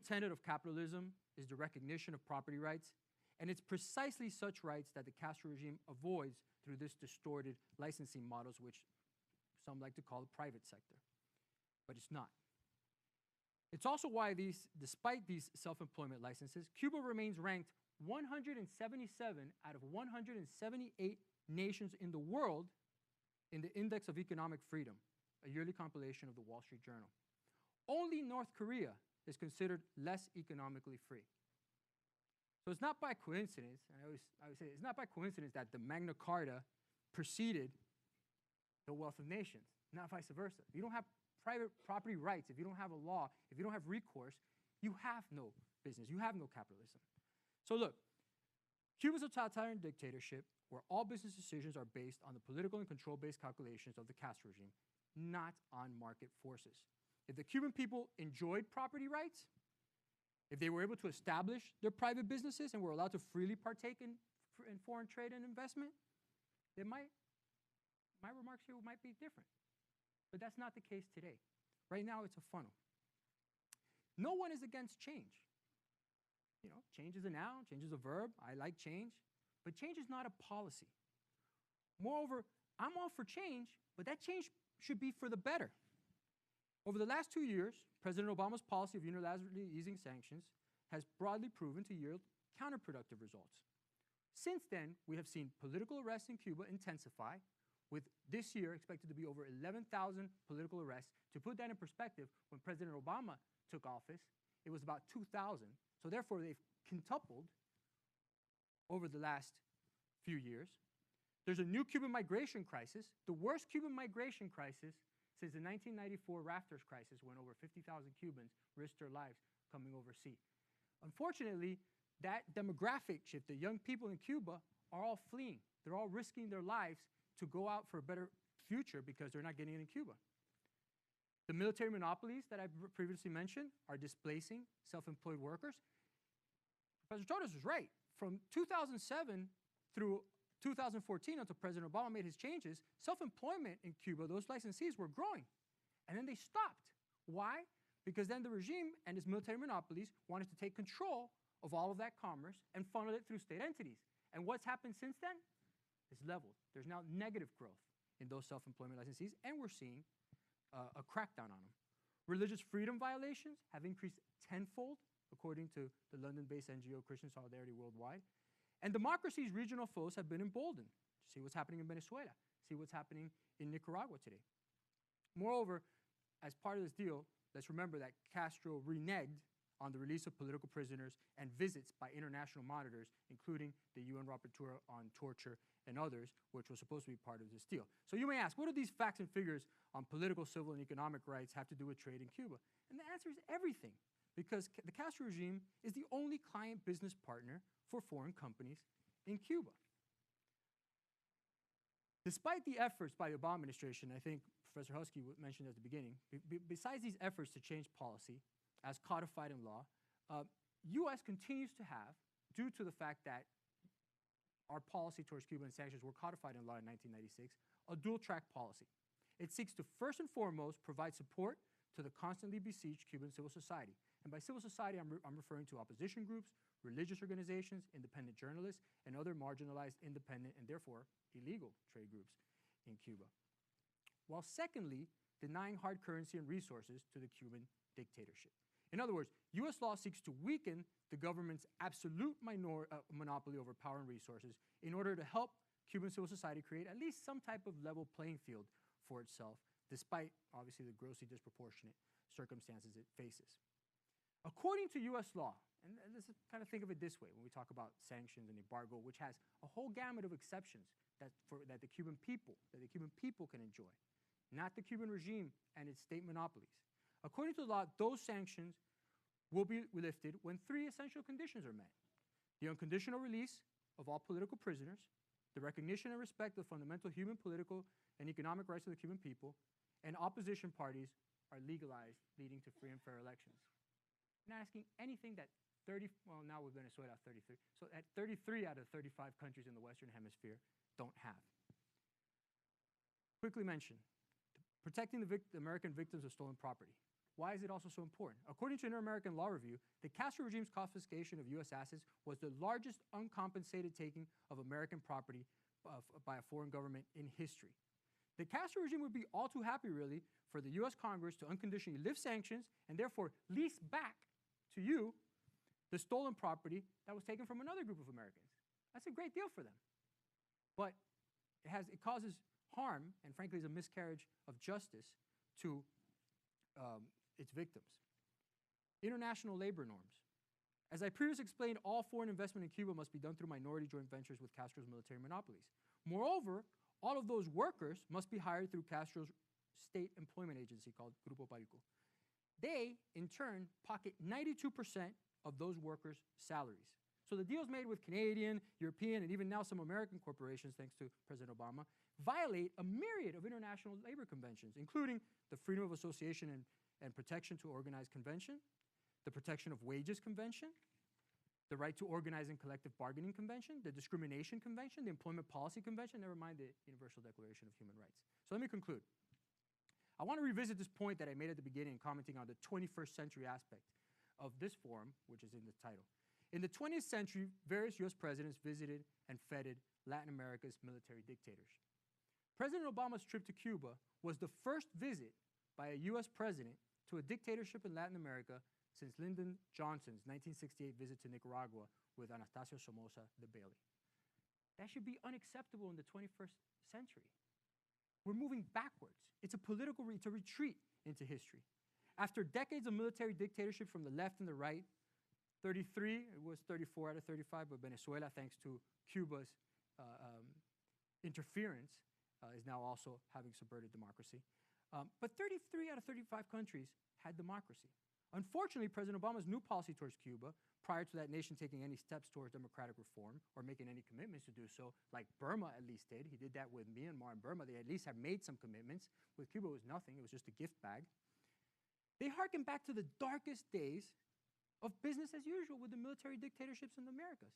tenet of capitalism is the recognition of property rights, and it's precisely such rights that the Castro regime avoids through this distorted licensing models, which some like to call the private sector, but it's not. It's also why despite these self-employment licenses, Cuba remains ranked 177 out of 178 nations in the world in the Index of Economic Freedom, a yearly compilation of the Wall Street Journal. Only North Korea is considered less economically free. So it's not by coincidence, and I always say, it's not by coincidence that the Magna Carta preceded the wealth of nations, not vice versa. If you don't have private property rights, if you don't have a law, if you don't have recourse, you have no business, you have no capitalism. So look, Cuba's a totalitarian dictatorship where all business decisions are based on the political and control-based calculations of the Castro regime, not on market forces. If the Cuban people enjoyed property rights, if they were able to establish their private businesses and were allowed to freely partake in foreign trade and investment, then my remarks here might be different. But that's not the case today. Right now, it's a funnel. No one is against change. You know, change is a noun, change is a verb. I like change, but change is not a policy. Moreover, I'm all for change, but that change should be for the better. Over the last 2 years, President Obama's policy of unilaterally easing sanctions has broadly proven to yield counterproductive results. Since then, we have seen political arrests in Cuba intensify, with this year expected to be over 11,000 political arrests. To put that in perspective, when President Obama took office, it was about 2,000. So therefore, they've quintupled over the last few years. There's a new Cuban migration crisis, the worst Cuban migration crisis since the 1994 rafters crisis, when over 50,000 Cubans risked their lives coming overseas. Unfortunately, that demographic shift, the young people in Cuba are all fleeing. They're all risking their lives to go out for a better future because they're not getting it in Cuba. The military monopolies that I previously mentioned are displacing self-employed workers. Professor Torres was right. From 2007 through 2014, until President Obama made his changes, self-employment in Cuba, those licensees were growing. And then they stopped. Why? Because then the regime and its military monopolies wanted to take control of all of that commerce and funnel it through state entities. And what's happened since then? It's leveled. There's now negative growth in those self-employment licensees, and we're seeing a crackdown on them. Religious freedom violations have increased tenfold, according to the London-based NGO Christian Solidarity Worldwide. And democracy's regional foes have been emboldened. See what's happening in Venezuela. See what's happening in Nicaragua today. Moreover, as part of this deal, let's remember that Castro reneged on the release of political prisoners and visits by international monitors, including the UN Rapporteur on Torture and others, which was supposed to be part of this deal. So you may ask, what do these facts and figures on political, civil, and economic rights have to do with trade in Cuba? And the answer is everything, because the Castro regime is the only client business partner for foreign companies in Cuba. Despite the efforts by the Obama administration, I think Professor Husky mentioned at the beginning, besides these efforts to change policy as codified in law, U.S. continues to have, due to the fact that our policy towards Cuban sanctions were codified in law in 1996, a dual-track policy. It seeks to first and foremost provide support to the constantly besieged Cuban civil society. And by civil society, I'm referring to opposition groups, religious organizations, independent journalists, and other marginalized, independent, and therefore illegal trade groups in Cuba. While secondly, denying hard currency and resources to the Cuban dictatorship. In other words, U.S. law seeks to weaken the government's absolute monopoly over power and resources in order to help Cuban civil society create at least some type of level playing field for itself, despite, obviously, the grossly disproportionate circumstances it faces. According to U.S. law, And let's kind of think of it this way when we talk about sanctions and embargo, which has a whole gamut of exceptions that the Cuban people can enjoy, not the Cuban regime and its state monopolies. According to the law, those sanctions will be lifted when three essential conditions are met: the unconditional release of all political prisoners, the recognition and respect of fundamental human, political, and economic rights of the Cuban people, and opposition parties are legalized, leading to free and fair elections. I'm not asking anything that now with Venezuela, 33. So at 33 out of 35 countries in the Western Hemisphere don't have. Quickly mention, protecting the American victims of stolen property. Why is it also so important? According to Inter-American Law Review, the Castro regime's confiscation of U.S. assets was the largest uncompensated taking of American property by a foreign government in history. The Castro regime would be all too happy, really, for the U.S. Congress to unconditionally lift sanctions and therefore lease back to you the stolen property that was taken from another group of Americans. That's a great deal for them. But it causes harm, and frankly is a miscarriage of justice to its victims. International labor norms. As I previously explained, all foreign investment in Cuba must be done through minority joint ventures with Castro's military monopolies. Moreover, all of those workers must be hired through Castro's state employment agency called Grupo Parico. They, in turn, pocket 92% of those workers' salaries. So the deals made with Canadian, European, and even now some American corporations, thanks to President Obama, violate a myriad of international labor conventions, including the Freedom of Association and Protection to Organize Convention, the Protection of Wages Convention, the Right to Organize and Collective Bargaining Convention, the Discrimination Convention, the Employment Policy Convention, never mind the Universal Declaration of Human Rights. So let me conclude. I want to revisit this point that I made at the beginning, commenting on the 21st century aspect of this forum, which is in the title. In the 20th century, various U.S. presidents visited and feted Latin America's military dictators. President Obama's trip to Cuba was the first visit by a U.S. president to a dictatorship in Latin America since Lyndon Johnson's 1968 visit to Nicaragua with Anastasio Somoza Debayle. That should be unacceptable in the 21st century. We're moving backwards. It's a retreat into history. After decades of military dictatorship from the left and the right, 33, it was 34 out of 35, but Venezuela, thanks to Cuba's interference, is now also having subverted democracy. But 33 out of 35 countries had democracy. Unfortunately, President Obama's new policy towards Cuba, prior to that nation taking any steps towards democratic reform or making any commitments to do so, like Burma at least did. He did that with Myanmar and Burma. They at least have made some commitments. With Cuba, it was nothing. It was just a gift bag. They harken back to the darkest days of business as usual with the military dictatorships in the Americas.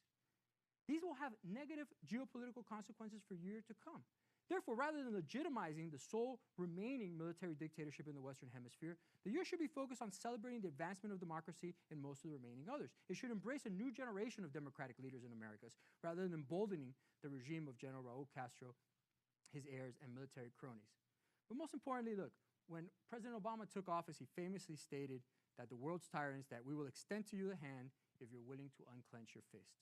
These will have negative geopolitical consequences for years to come. Therefore, rather than legitimizing the sole remaining military dictatorship in the Western Hemisphere, the U.S. should be focused on celebrating the advancement of democracy in most of the remaining others. It should embrace a new generation of democratic leaders in Americas, rather than emboldening the regime of General Raul Castro, his heirs, and military cronies. But most importantly, look, when President Obama took office, he famously stated that the world's tyrants, that we will extend to you the hand if you're willing to unclench your fist.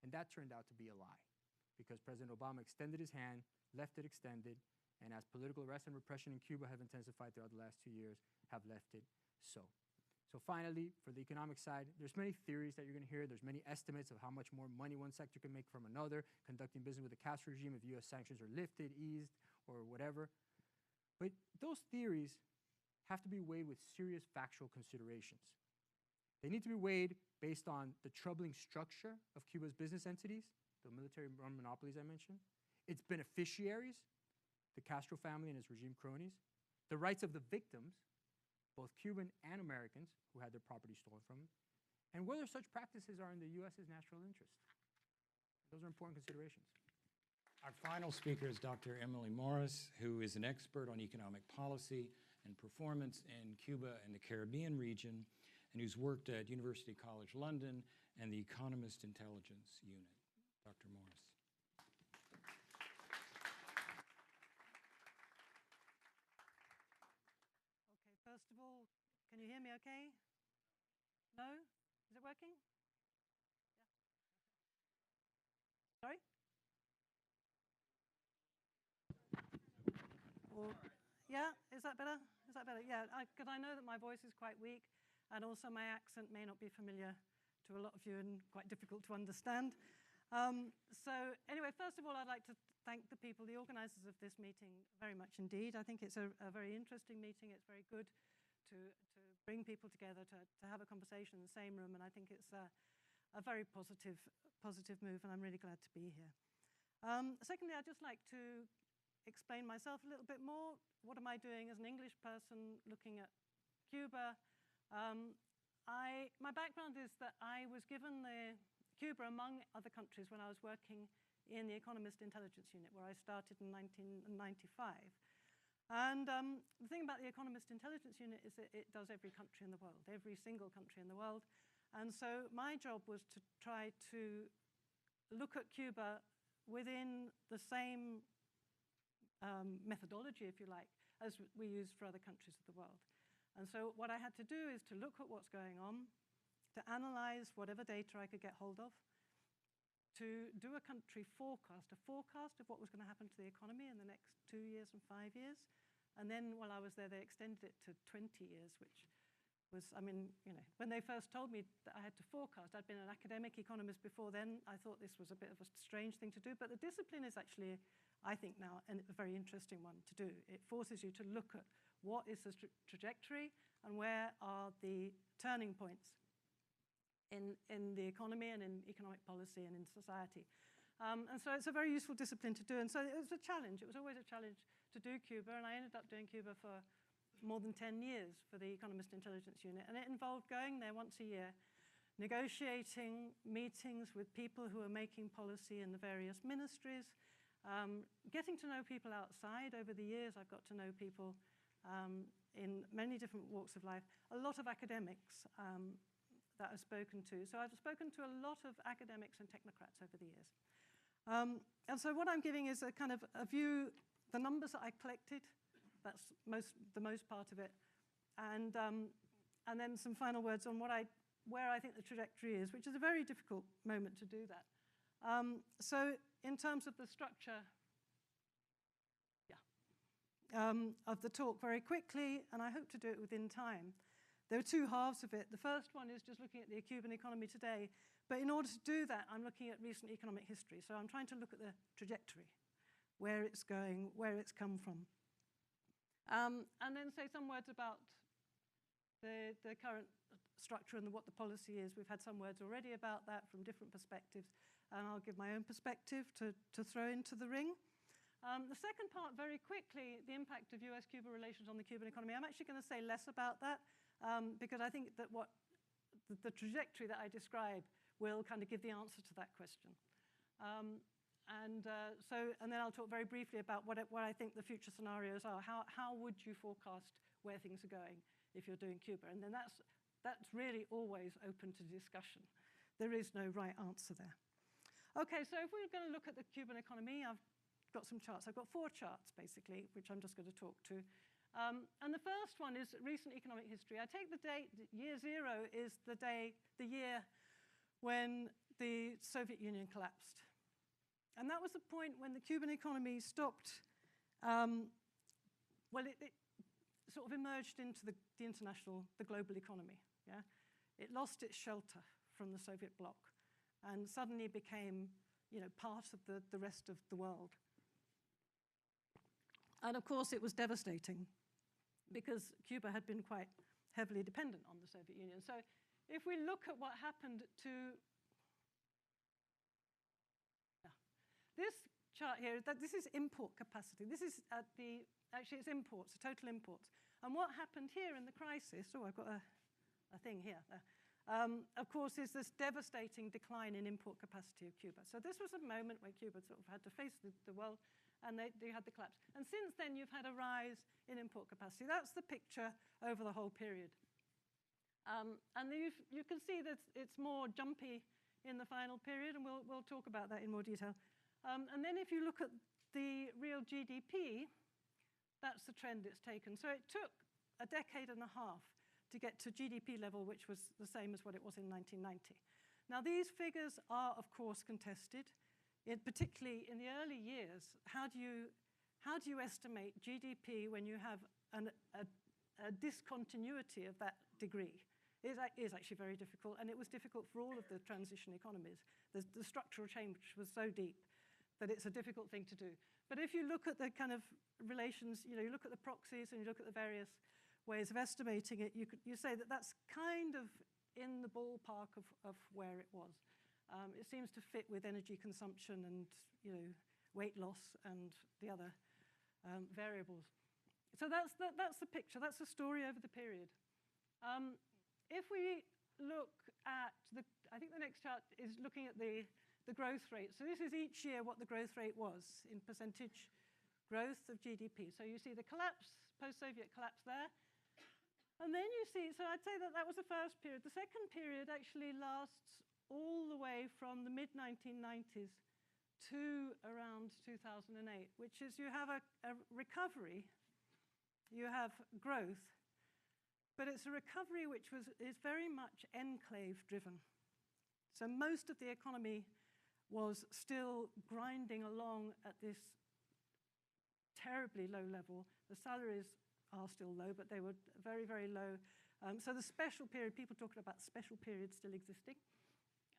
And that turned out to be a lie, because President Obama extended his hand, left it extended, and as political arrest and repression in Cuba have intensified throughout the last 2 years, have left it so. So finally, for the economic side, there's many theories that you're going to hear. There's many estimates of how much more money one sector can make from another, conducting business with the Castro regime if U.S. sanctions are lifted, eased, or whatever. But those theories have to be weighed with serious factual considerations. They need to be weighed based on the troubling structure of Cuba's business entities, the military monopolies I mentioned, its beneficiaries, the Castro family and its regime cronies, the rights of the victims, both Cuban and Americans who had their property stolen from them, and whether such practices are in the U.S.'s national interest. Those are important considerations. Our final speaker is Dr. Emily Morris, who is an expert on economic policy and performance in Cuba and the Caribbean region, and who's worked at University College London and the Economist Intelligence Unit. Dr. Morris. First of all, can you hear me okay? No? Is it working? Yeah. Sorry? Or, yeah, is that better? Is that better? Yeah, because I know that my voice is quite weak, and also my accent may not be familiar to a lot of you and quite difficult to understand. So anyway, first of all, I'd like to thank the people, the organizers of this meeting, very much indeed. I think it's a very interesting meeting. It's very good to bring people together, to have a conversation in the same room, and I think it's a very positive move, and I'm really glad to be here. Secondly, I'd just like to explain myself a little bit more. What am I doing as an English person looking at Cuba? My background is that I was given Cuba, among other countries, when I was working in the Economist Intelligence Unit, where I started in 1995. And the thing about the Economist Intelligence Unit is that it does every country in the world, every single country in the world. And so my job was to try to look at Cuba within the same methodology, if you like, as we use for other countries of the world. And so what I had to do is to look at what's going on, to analyze whatever data I could get hold of, to do a country forecast, a forecast of what was going to happen to the economy in the next 2 years and 5 years. And then while I was there, they extended it to 20 years, which was, I mean, you know, when they first told me that I had to forecast, I'd been an academic economist before then. I thought this was a bit of a strange thing to do, but the discipline is actually, I think now, a very interesting one to do. It forces you to look at what is the trajectory and where are the turning points in the economy and in economic policy and in society. And so it's a very useful discipline to do. And so it was a challenge. It was always a challenge to do Cuba. And I ended up doing Cuba for more than 10 years for the Economist Intelligence Unit. And it involved going there once a year, negotiating meetings with people who are making policy in the various ministries, getting to know people outside. Over the years, I've got to know people in many different walks of life, a lot of academics that I've spoken to. So I've spoken to a lot of academics and technocrats over the years. And so what I'm giving is a kind of a view, the numbers that I collected, that's the most part of it, and then some final words on where I think the trajectory is, which is a very difficult moment to do that. So in terms of the structure, of the talk very quickly, and I hope to do it within time. There are two halves of it. The first one is just looking at the Cuban economy today. But in order to do that, I'm looking at recent economic history. So I'm trying to look at the trajectory, where it's going, where it's come from. And then say some words about the current structure and what the policy is. We've had some words already about that from different perspectives. And I'll give my own perspective to throw into the ring. The second part, very quickly, the impact of U.S.-Cuba relations on the Cuban economy. I'm actually going to say less about that because I think that the trajectory that I describe will kind of give the answer to that question. And then I'll talk very briefly about what I think the future scenarios are. How would you forecast where things are going if you're doing Cuba? And then that's really always open to discussion. There is no right answer there. Okay, so if we're going to look at the Cuban economy, I've got some charts. I've got 4 charts, basically, which I'm just going to talk to. And the first one is recent economic history. I take the date, year 0 is the year when the Soviet Union collapsed. And that was the point when the Cuban economy stopped, it sort of emerged into the global economy. Yeah? It lost its shelter from the Soviet bloc and suddenly became, part of the rest of the world. And of course, it was devastating because Cuba had been quite heavily dependent on the Soviet Union. So if we look at what happened to this chart here, this is import capacity. This is actually it's imports, total imports. And what happened here in the crisis, I've got a thing here, of course, is this devastating decline in import capacity of Cuba. So this was a moment where Cuba sort of had to face the world, and they had the collapse. And since then, you've had a rise in import capacity. That's the picture over the whole period. And you can see that it's more jumpy in the final period, and we'll talk about that in more detail. And then if you look at the real GDP, that's the trend it's taken. So it took a decade and a half to get to GDP level, which was the same as what it was in 1990. Now, these figures are, of course, contested. Particularly in the early years, how do you estimate GDP when you have a discontinuity of that degree? is actually very difficult, and it was difficult for all of the transition economies. The structural change was so deep that it's a difficult thing to do. But if you look at the kind of relations, you look at the proxies and you look at the various ways of estimating it, you say that that's kind of in the ballpark of where it was. It seems to fit with energy consumption and weight loss and the other variables. So that's the picture. That's the story over the period. If we look at I think the next chart is looking at the growth rate. So this is each year what the growth rate was in percentage growth of GDP. So you see the collapse, post-Soviet collapse there. And then you see, so I'd say that that was the first period. The second period actually lasts all the way from the mid-1990s to around 2008, which is you have a recovery, you have growth, but it's a recovery which is very much enclave-driven. So most of the economy was still grinding along at this terribly low level. The salaries are still low, but they were very, very low. So the special period, people talking about special periods still existing.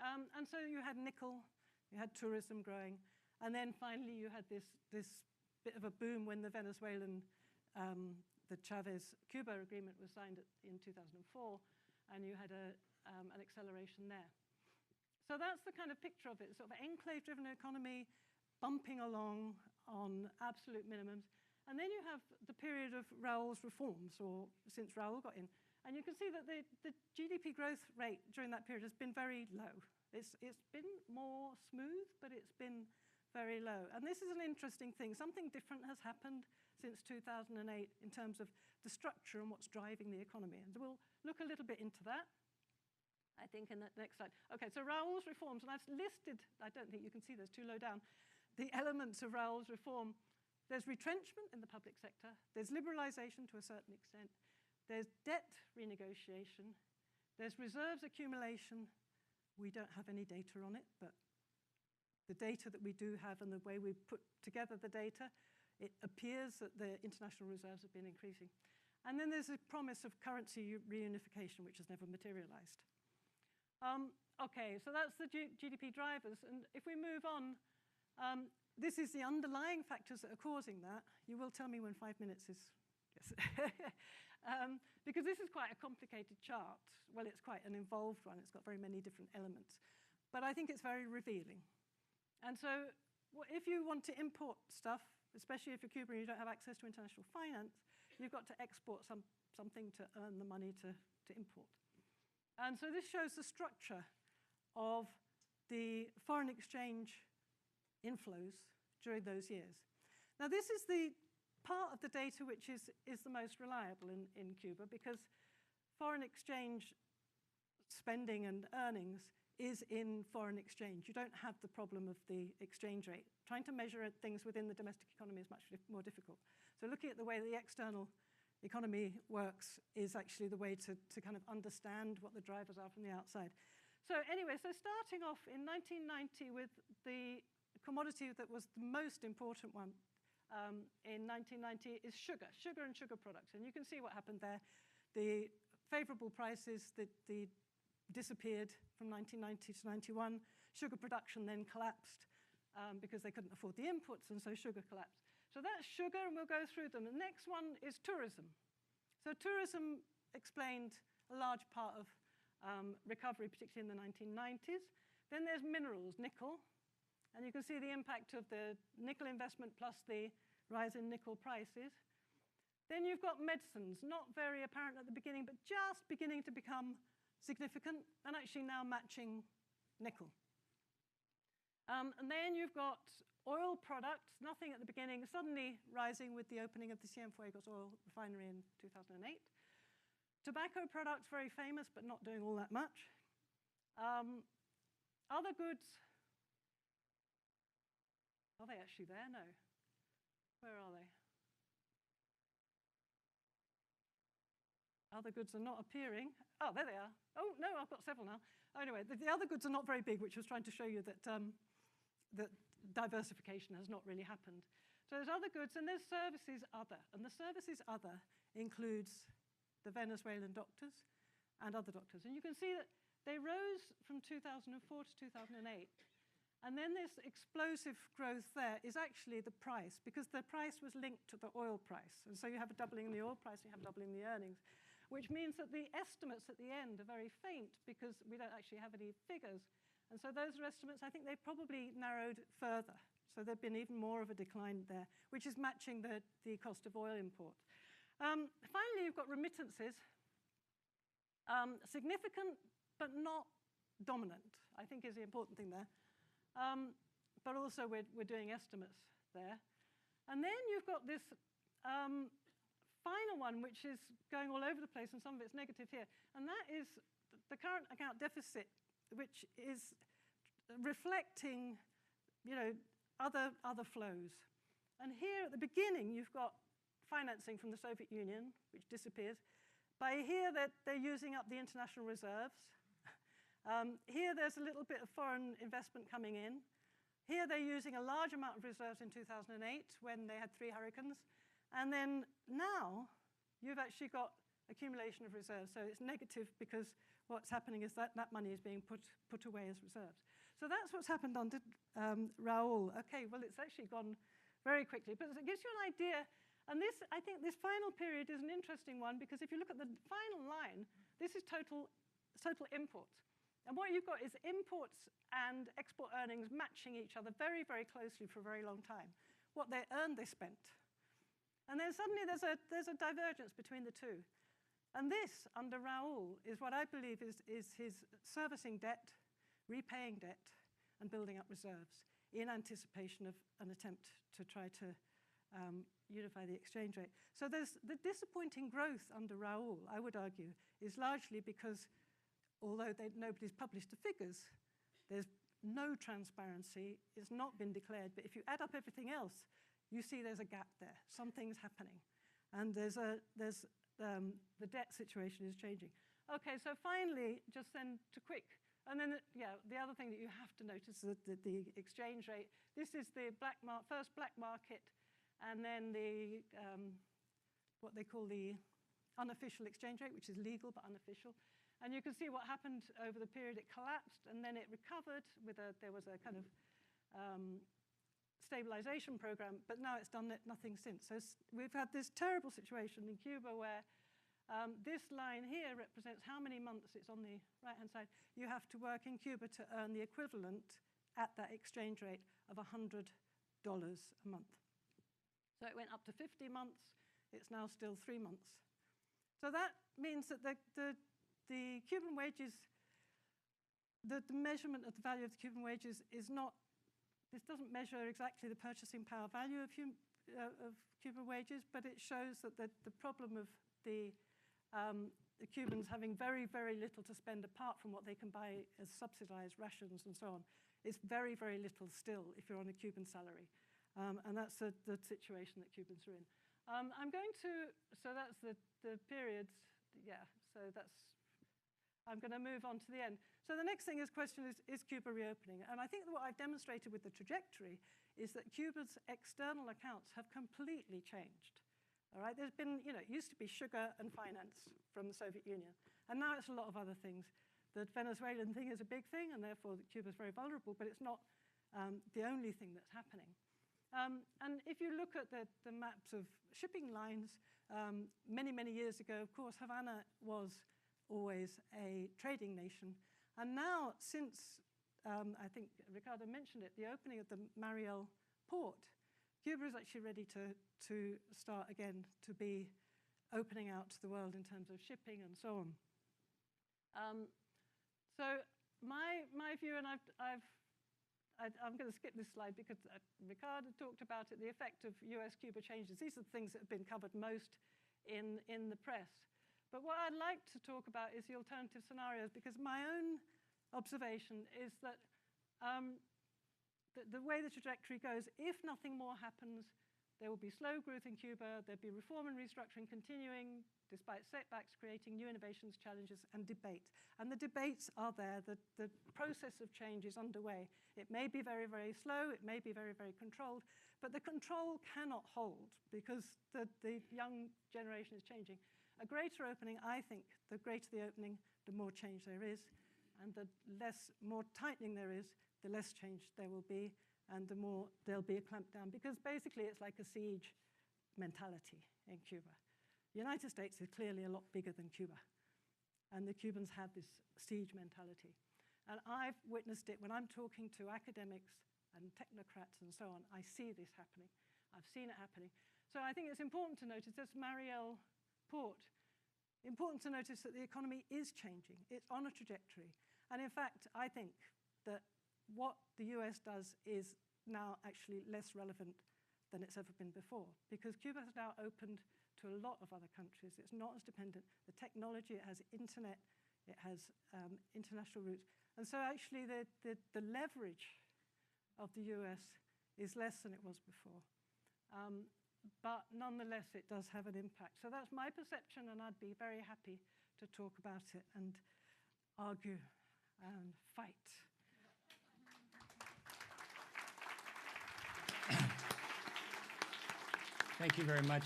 And so you had nickel, you had tourism growing, and then finally you had this bit of a boom when the Venezuelan, the Chavez-Cuba agreement was signed in 2004, and you had an acceleration there. So that's the kind of picture of it, sort of enclave-driven economy bumping along on absolute minimums. And then you have the period of Raoul's reforms, or since Raoul got in. And you can see that the GDP growth rate during that period has been very low. It's been more smooth, but it's been very low. And this is an interesting thing. Something different has happened since 2008 in terms of the structure and what's driving the economy. And we'll look a little bit into that, I think, in the next slide. Okay, so Raoul's reforms, and I've listed, I don't think you can see this, too low down, the elements of Raoul's reform. There's retrenchment in the public sector. There's liberalization to a certain extent. There's debt renegotiation. There's reserves accumulation. We don't have any data on it, but the data that we do have and the way we put together the data, it appears that the international reserves have been increasing. And then there's a promise of currency reunification, which has never materialized. Okay, so that's the GDP drivers. And if we move on, this is the underlying factors that are causing that. You will tell me when 5 minutes is, yes. Because this is quite a complicated chart. Well, it's quite an involved one. It's got very many different elements. But I think it's very revealing. And so if you want to import stuff, especially if you're Cuban and you don't have access to international finance, you've got to export something to earn the money to import. And so this shows the structure of the foreign exchange inflows during those years. Now, this is the part of the data which is the most reliable in Cuba, because foreign exchange spending and earnings is in foreign exchange. You don't have the problem of the exchange rate. Trying to measure things within the domestic economy is much more difficult. So looking at the way the external economy works is actually the way to kind of understand what the drivers are from the outside. So anyway, so starting off in 1990 with the commodity that was the most important one in 1990 is sugar and sugar products. And you can see what happened there. The favorable prices that disappeared from 1990 to 91. Sugar production then collapsed because they couldn't afford the inputs, and so sugar collapsed. So that's sugar, and we'll go through them. The next one is tourism. So tourism explained a large part of recovery, particularly in the 1990s. Then there's minerals, nickel. And you can see the impact of the nickel investment plus the rise in nickel prices. Then you've got medicines, not very apparent at the beginning, but just beginning to become significant and actually now matching nickel. And then you've got oil products, nothing at the beginning, suddenly rising with the opening of the Cienfuegos oil refinery in 2008. Tobacco products, very famous, but not doing all that much. Other goods, are they actually there? No. Where are they? Other goods are not appearing. Oh, there they are. Oh, no, I've got several now. Anyway, the other goods are not very big, which was trying to show you that, that diversification has not really happened. So there's other goods, and there's services other. And the services other includes the Venezuelan doctors, and other doctors. And you can see that they rose from 2004 to 2008. And then this explosive growth there is actually the price, because the price was linked to the oil price. And so you have a doubling in the oil price, you have a doubling in the earnings, which means that the estimates at the end are very faint because we don't actually have any figures. And so those are estimates, I think they've probably narrowed further. So there's been even more of a decline there, which is matching the cost of oil import. Finally, you've got remittances. Significant, but not dominant, I think is the important thing there. But also we're doing estimates there. And then you've got this final one, which is going all over the place, and some of it's negative here. And that is the current account deficit, which is reflecting, other flows. And here at the beginning, you've got financing from the Soviet Union, which disappears. By here, they're using up the international reserves. Here, there's a little bit of foreign investment coming in. Here, they're using a large amount of reserves in 2008 when they had 3 hurricanes. And then now, you've actually got accumulation of reserves. So it's negative because what's happening is that money is being put away as reserves. So that's what's happened under Raul. Okay, well, it's actually gone very quickly. But it gives you an idea. And this, I think this final period is an interesting one, because if you look at the final line, this is total imports. And what you've got is imports and export earnings matching each other very, very closely for a very long time. What they earned, they spent. And then suddenly there's a divergence between the two. And this, under Raul, is what I believe is his servicing debt, repaying debt, and building up reserves in anticipation of an attempt to try to unify the exchange rate. So there's the disappointing growth under Raul, I would argue, is largely because although nobody's published the figures, there's no transparency, it's not been declared, but if you add up everything else, you see there's a gap there, something's happening. And the debt situation is changing. Okay, so finally, just then to quick, and then, the other thing that you have to notice is that the exchange rate, this is the first black market, and then the, what they call the unofficial exchange rate, which is legal but unofficial. And you can see what happened over the period. It collapsed, and then it recovered there was a kind of stabilization program, but now it's done nothing since. So we've had this terrible situation in Cuba where this line here represents how many months, it's on the right-hand side, you have to work in Cuba to earn the equivalent at that exchange rate of $100 a month. So it went up to 50 months, it's now still 3 months. So that means that the Cuban wages, the measurement of the value of the Cuban wages is not, this doesn't measure exactly the purchasing power value of Cuban wages, but it shows that the problem of the Cubans having very, very little to spend apart from what they can buy as subsidized rations and so on, is very, very little still if you're on a Cuban salary. And that's the situation that Cubans are in. So that's the periods, so I'm going to move on to the end. So the next question is Cuba reopening? And I think that what I've demonstrated with the trajectory is that Cuba's external accounts have completely changed. All right, there's been, it used to be sugar and finance from the Soviet Union, and now it's a lot of other things. The Venezuelan thing is a big thing, and therefore Cuba's very vulnerable, but it's not the only thing that's happening. And if you look at the maps of shipping lines, many, many years ago, of course, Havana was always a trading nation. And now, since, I think Ricardo mentioned it, the opening of the Mariel port, Cuba is actually ready to start again to be opening out to the world in terms of shipping and so on. So my view, and I'm going to skip this slide because Ricardo talked about it, the effect of U.S. Cuba changes. These are the things that have been covered most in the press. But what I'd like to talk about is the alternative scenarios, because my own observation is that the way the trajectory goes, if nothing more happens, there will be slow growth in Cuba, there'll be reform and restructuring continuing, despite setbacks, creating new innovations, challenges, and debate. And the debates are there, the process of change is underway. It may be very, very slow, it may be very, very controlled, but the control cannot hold because the young generation is changing. a greater opening, I think, the greater the opening, the more change there is, and the more tightening there is, the less change there will be, and the more there'll be a clampdown, because basically it's like a siege mentality in Cuba. The United States is clearly a lot bigger than Cuba, and the Cubans have this siege mentality. And I've witnessed it when I'm talking to academics and technocrats and so on. I see this happening. I've seen it happening. So I think it's important to notice this Mariel port. Important to notice that the economy is changing. It's on a trajectory. And in fact, I think that what the US does is now actually less relevant than it's ever been before, because Cuba has now opened to a lot of other countries. It's not as dependent. The technology, it has internet, it has international routes. And so actually the leverage of the US is less than it was before. But nonetheless, it does have an impact. So that's my perception, and I'd be very happy to talk about it and argue and fight. Thank you very much,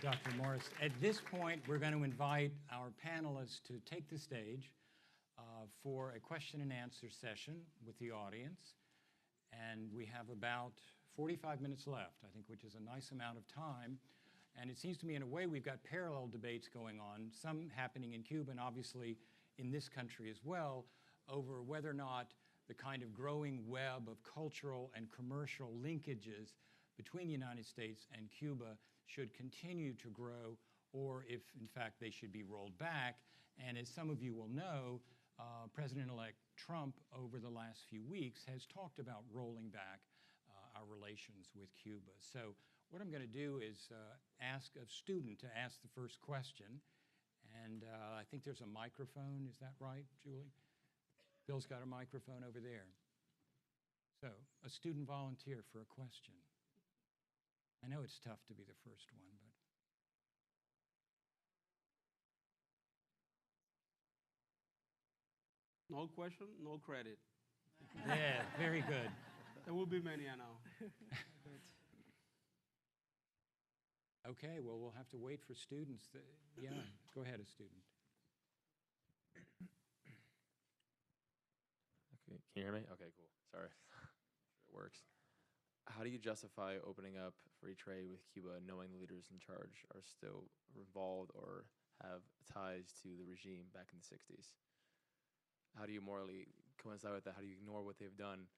Dr. Morris. At this point, we're going to invite our panelists to take the stage for a question and answer session with the audience. And we have about 45 minutes left, I think, which is a nice amount of time. And it seems to me, in a way, we've got parallel debates going on, some happening in Cuba and obviously in this country as well, over whether or not the kind of growing web of cultural and commercial linkages between the United States and Cuba should continue to grow, or if, in fact, they should be rolled back. And as some of you will know, President-elect Trump, over the last few weeks, has talked about rolling back our relations with Cuba. So what I'm going to do is ask a student to ask the first question. And I think there's a microphone. Is that right, Julie? Bill's got a microphone over there. So a student volunteer for a question. I know it's tough to be the first one, but. No question, no credit. Yeah, very good. There will be many, I know. Okay, well, we'll have to wait for students. Yeah, go ahead, a student. Okay, can you hear me? Okay, cool. Sorry. It works. How do you justify opening up free trade with Cuba knowing the leaders in charge are still involved or have ties to the regime back in the 60s? How do you morally coincide with that? How do you ignore what they've done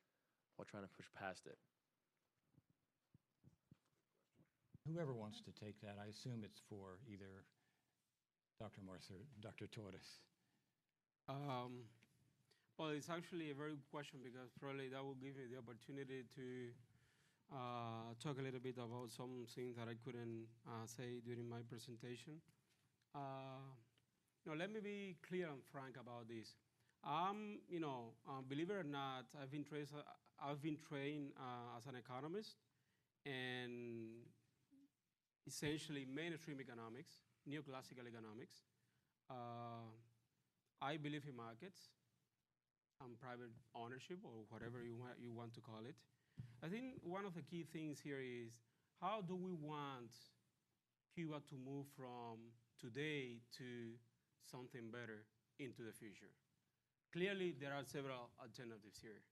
while trying to push past it? Whoever wants to take that, I assume it's for either Dr. Morris or Dr. Torres. Well, it's actually a very good question, because probably that will give me the opportunity to talk a little bit about something that I couldn't say during my presentation. Now, let me be clear and frank about this. Believe it or not, I've been trained as an economist, and essentially mainstream economics, neoclassical economics. I believe in markets and private ownership, or whatever you want to call it. I think one of the key things here is, how do we want Cuba to move from today to something better into the future? Clearly, there are several alternatives here.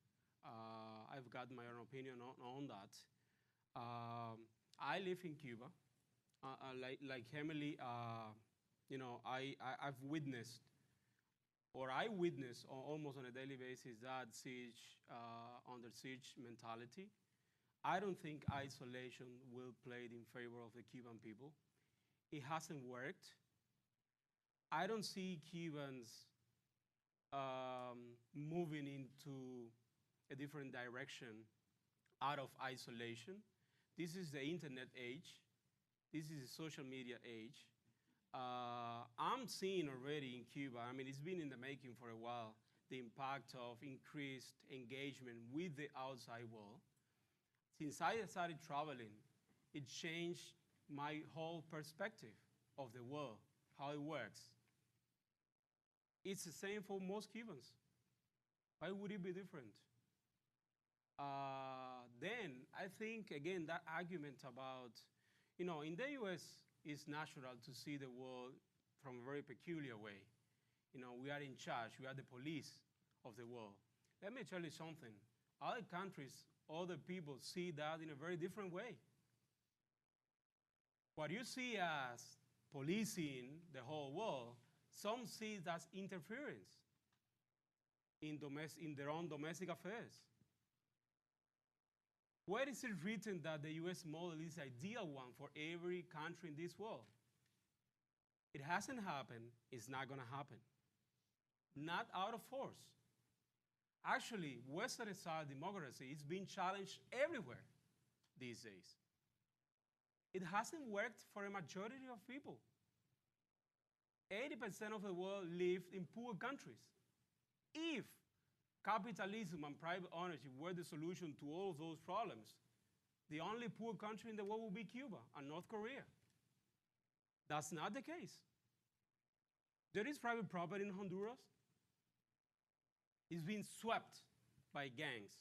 I've got my own opinion on that. I live in Cuba. Like Emily, I've witnessed, or I witness almost on a daily basis, that siege, under siege mentality. I don't think isolation will play in favor of the Cuban people. It hasn't worked. I don't see Cubans moving into a different direction out of isolation. This is the internet age. This is the social media age. I'm seeing already in Cuba, I mean, it's been in the making for a while, the impact of increased engagement with the outside world. Since I started traveling, it changed my whole perspective of the world, how it works. It's the same for most Cubans. Why would it be different? Then I think, again, that argument about, in the US, it's natural to see the world from a very peculiar way. You know, we are in charge. We are the police of the world. Let me tell you something. Other countries, other people see that in a very different way. What you see as policing the whole world, some see it as interference in their own domestic affairs. Where is it written that the U.S. model is the ideal one for every country in this world? It hasn't happened. It's not going to happen. Not out of force. Actually, Western-style democracy is being challenged everywhere these days. It hasn't worked for a majority of people. 80% of the world live in poor countries. If capitalism and private ownership were the solution to all of those problems, the only poor country in the world would be Cuba and North Korea. That's not the case. There is private property in Honduras. It's being swept by gangs,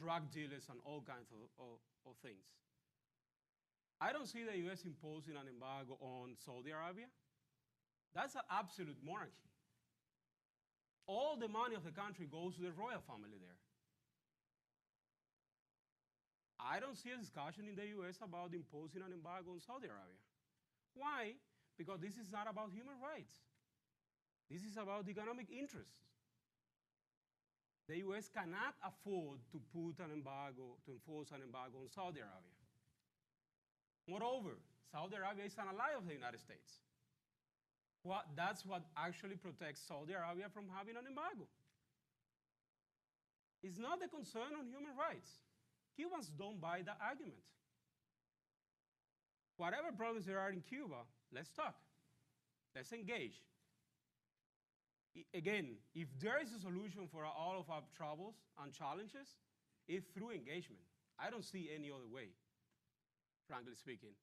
drug dealers, and all kinds of things. I don't see the U.S. imposing an embargo on Saudi Arabia. That's an absolute monarchy. All the money of the country goes to the royal family there. I don't see a discussion in the U.S. about imposing an embargo on Saudi Arabia. Why? Because this is not about human rights. This is about economic interests. The U.S. cannot afford to put an embargo, to enforce an embargo on Saudi Arabia. Moreover, Saudi Arabia is an ally of the United States. That's what actually protects Saudi Arabia from having an embargo. It's not the concern on human rights. Cubans don't buy that argument. Whatever problems there are in Cuba, let's talk. Let's engage. Again, if there is a solution for all of our troubles and challenges, it's through engagement. I don't see any other way, frankly speaking.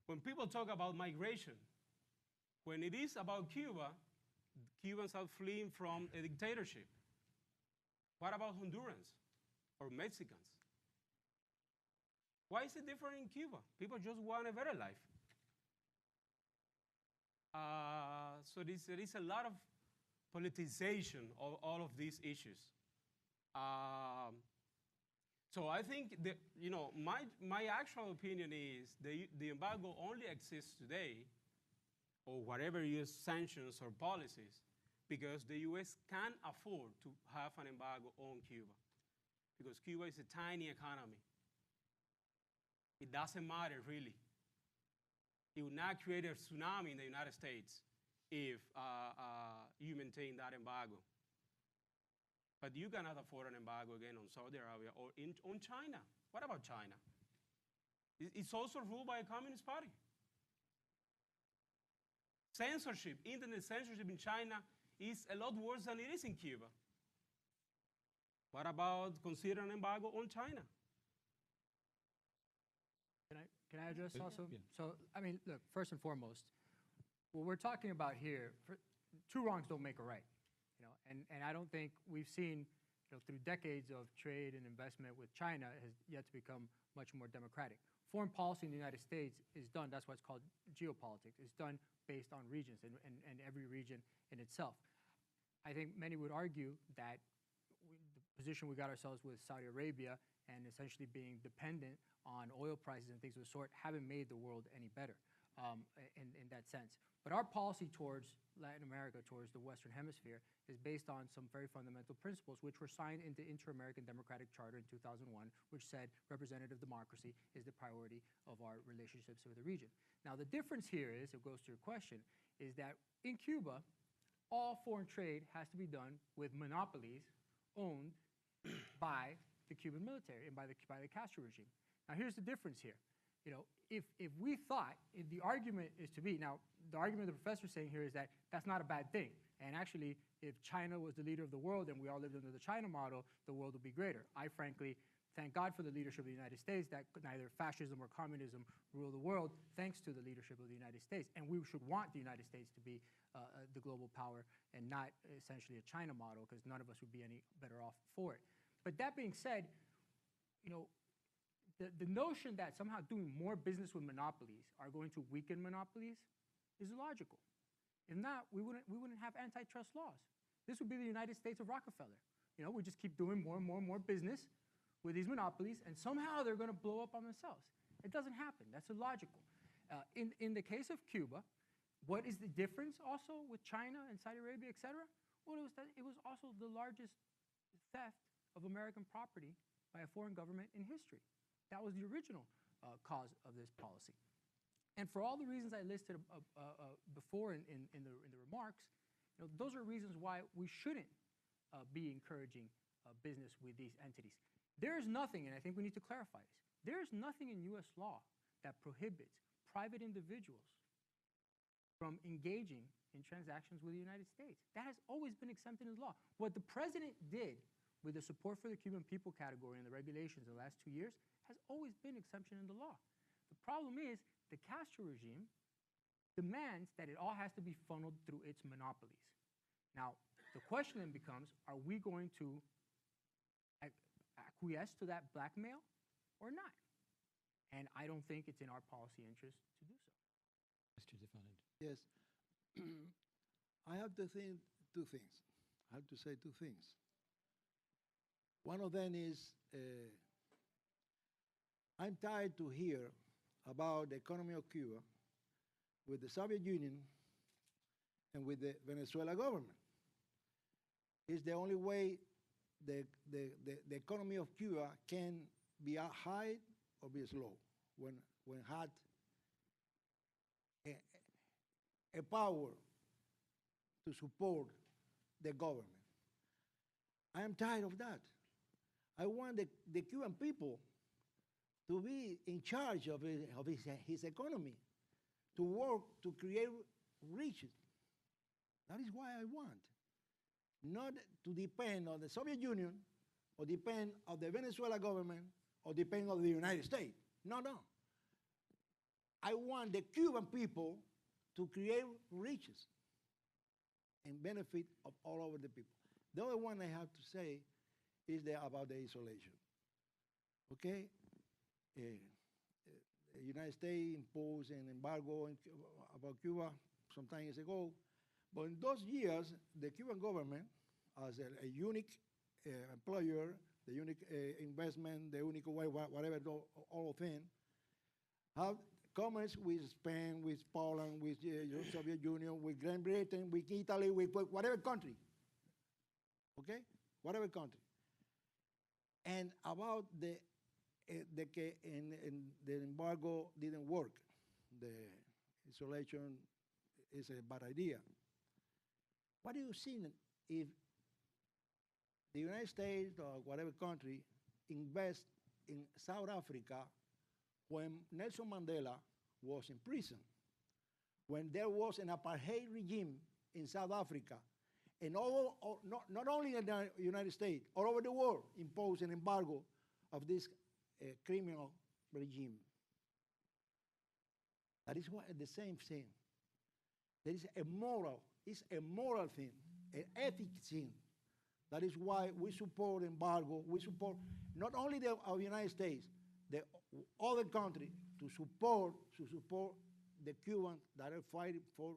When people talk about migration, when it is about Cuba, Cubans are fleeing from a dictatorship. What about Hondurans or Mexicans? Why is it different in Cuba? People just want a better life. So there is a lot of politicization of all of these issues. So I think that, my actual opinion is the embargo only exists today, or whatever U.S. sanctions or policies, because the U.S. can't afford to have an embargo on Cuba, because Cuba is a tiny economy. It doesn't matter, really. It would not create a tsunami in the United States if you maintain that embargo. But you cannot afford an embargo again on Saudi Arabia or on China. What about China? It's also ruled by a communist party. Censorship, internet censorship in China is a lot worse than it is in Cuba. What about considering an embargo on China? Can I address also? Yeah. So, I mean, look, first and foremost, what we're talking about here, two wrongs don't make a right. And I don't think we've seen, through decades of trade and investment with China has yet to become much more democratic. Foreign policy in the United States is done, that's why it's called geopolitics. It's done based on regions and every region in itself. I think many would argue that the position we got ourselves with Saudi Arabia and essentially being dependent on oil prices and things of the sort haven't made the world any better in that sense. But our policy towards Latin America, towards the Western Hemisphere, is based on some very fundamental principles, which were signed into Inter-American Democratic Charter in 2001, which said representative democracy is the priority of our relationships with the region. Now, the difference here is, it goes to your question, is that in Cuba, all foreign trade has to be done with monopolies owned by the Cuban military and by the Castro regime. Now, here's the difference here. If we thought, if the argument is to be, now, the argument the professor's saying here is that that's not a bad thing. And actually, if China was the leader of the world and we all lived under the China model, the world would be greater. I frankly thank God for the leadership of the United States, that neither fascism or communism rule the world, thanks to the leadership of the United States. And we should want the United States to be the global power and not essentially a China model, because none of us would be any better off for it. But that being said, the notion that somehow doing more business with monopolies are going to weaken monopolies is illogical. If not, we wouldn't have antitrust laws. This would be the United States of Rockefeller. You know, we just keep doing more and more and more business with these monopolies, and somehow they're going to blow up on themselves. It doesn't happen. That's illogical. In the case of Cuba, what is the difference also with China and Saudi Arabia, et cetera? Well, it was that it was also the largest theft of American property by a foreign government in history. That was the original cause of this policy. And for all the reasons I listed before in the remarks, you know, those are reasons why we shouldn't be encouraging business with these entities. There is nothing, and I think we need to clarify this, there is nothing in U.S. law that prohibits private individuals from engaging in transactions with the United States. That has always been exempted in law. What the president did with the support for the Cuban people category and the regulations in the last 2 years has always been exemption in the law. The problem is the Castro regime demands that it all has to be funneled through its monopolies. Now, the question then becomes, are we going to acquiesce to that blackmail or not? And I don't think it's in our policy interest to do so. Mr. DeLand. Yes. I have to think two things. I have to say two things. One of them is I'm tired to hear about the economy of Cuba with the Soviet Union and with the Venezuela government. It's the only way the economy of Cuba can be high or be slow when had a power to support the government. I am tired of that. I want the Cuban people to be in charge of his economy, to work, to create riches. That is why I want. Not to depend on the Soviet Union or depend on the Venezuela government or depend on the United States. No, no. I want the Cuban people to create riches and benefit of all over the people. The other one I have to say is about the isolation. Okay? The United States imposed an embargo about Cuba some time ago, but in those years, the Cuban government, as a unique employer, the unique investment, the unique way, whatever, all of them, have commerce with Spain, with Poland, with the Soviet Union, with Great Britain, with Italy, with whatever country. Okay? Whatever country. And about the embargo didn't work. The isolation is a bad idea. What do you think if the United States or whatever country invest in South Africa when Nelson Mandela was in prison, when there was an apartheid regime in South Africa, and not only in the United States, all over the world imposed an embargo of this criminal regime? That is what, the same thing. There is it's a moral thing, an ethics thing. That is why we support embargo. We support not only the United States, the other countries to support the Cubans that are fighting for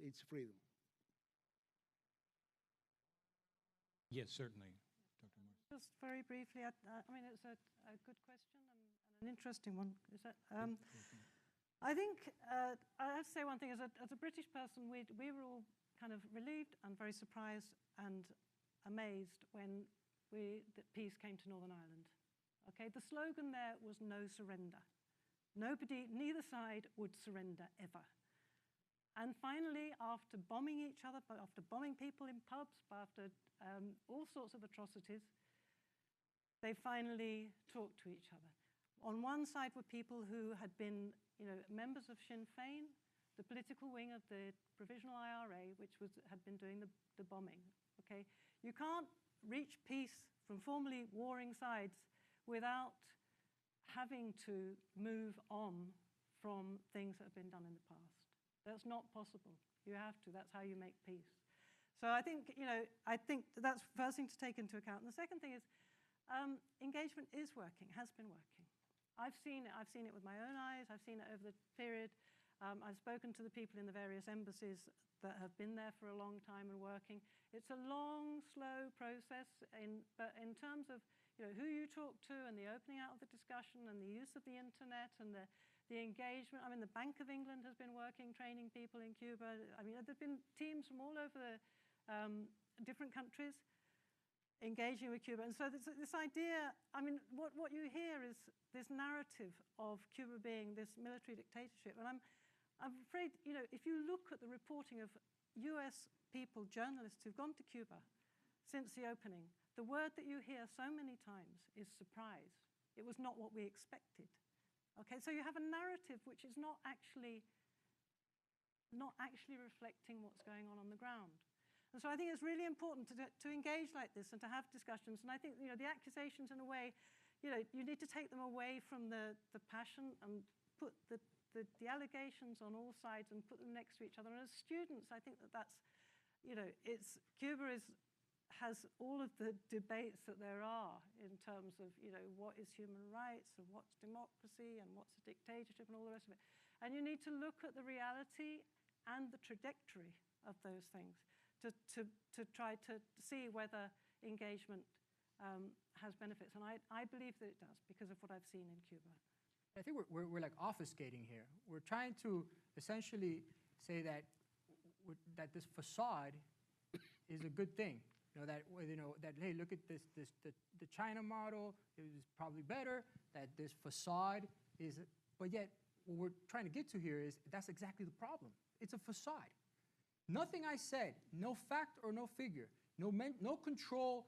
its freedom. Yes, certainly, Dr. Morris. Just very briefly, I mean, it's a good question and an interesting one. Is that, I think I have to say one thing. As a British person, we were all kind of relieved and very surprised and amazed when the peace came to Northern Ireland. Okay, the slogan there was no surrender. Neither side would surrender ever. And finally, after bombing each other, after bombing people in pubs, after all sorts of atrocities, they finally talked to each other. On one side were people who had been, members of Sinn Féin, the political wing of the Provisional IRA, which had been doing the bombing. Okay, you can't reach peace from formerly warring sides without having to move on from things that have been done in the past. That's not possible. You have to. That's how you make peace. So I think, that's the first thing to take into account. And the second thing is engagement is working, has been working. I've seen it with my own eyes. I've seen it over the period. I've spoken to the people in the various embassies that have been there for a long time and working. It's a long, slow process, but in terms of who you talk to and the opening out of the discussion and the use of the internet and the engagement. I mean, the Bank of England has been working, training people in Cuba. I mean, there have been teams from all over different countries engaging with Cuba. And so this idea, I mean, what you hear is this narrative of Cuba being this military dictatorship. And I'm afraid, if you look at the reporting of U.S. people, journalists who've gone to Cuba since the opening, the word that you hear so many times is surprise. It was not what we expected. Okay, so you have a narrative which is not actually reflecting what's going on the ground. And so I think it's really important to engage like this and to have discussions. And I think the accusations, in a way, you need to take them away from the passion and put the allegations on all sides and put them next to each other. And as students, I think that's Cuba has all of the debates that there are in terms of what is human rights and what's democracy and what's a dictatorship and all the rest of it. And you need to look at the reality and the trajectory of those things to try to see whether engagement has benefits. And I believe that it does because of what I've seen in Cuba. I think we're like obfuscating here. We're trying to essentially say that this facade is a good thing. That hey, look at the China model is probably better. That this facade is, but yet what we're trying to get to here is that's exactly the problem. It's a facade. Nothing I said, no fact or no figure, no control.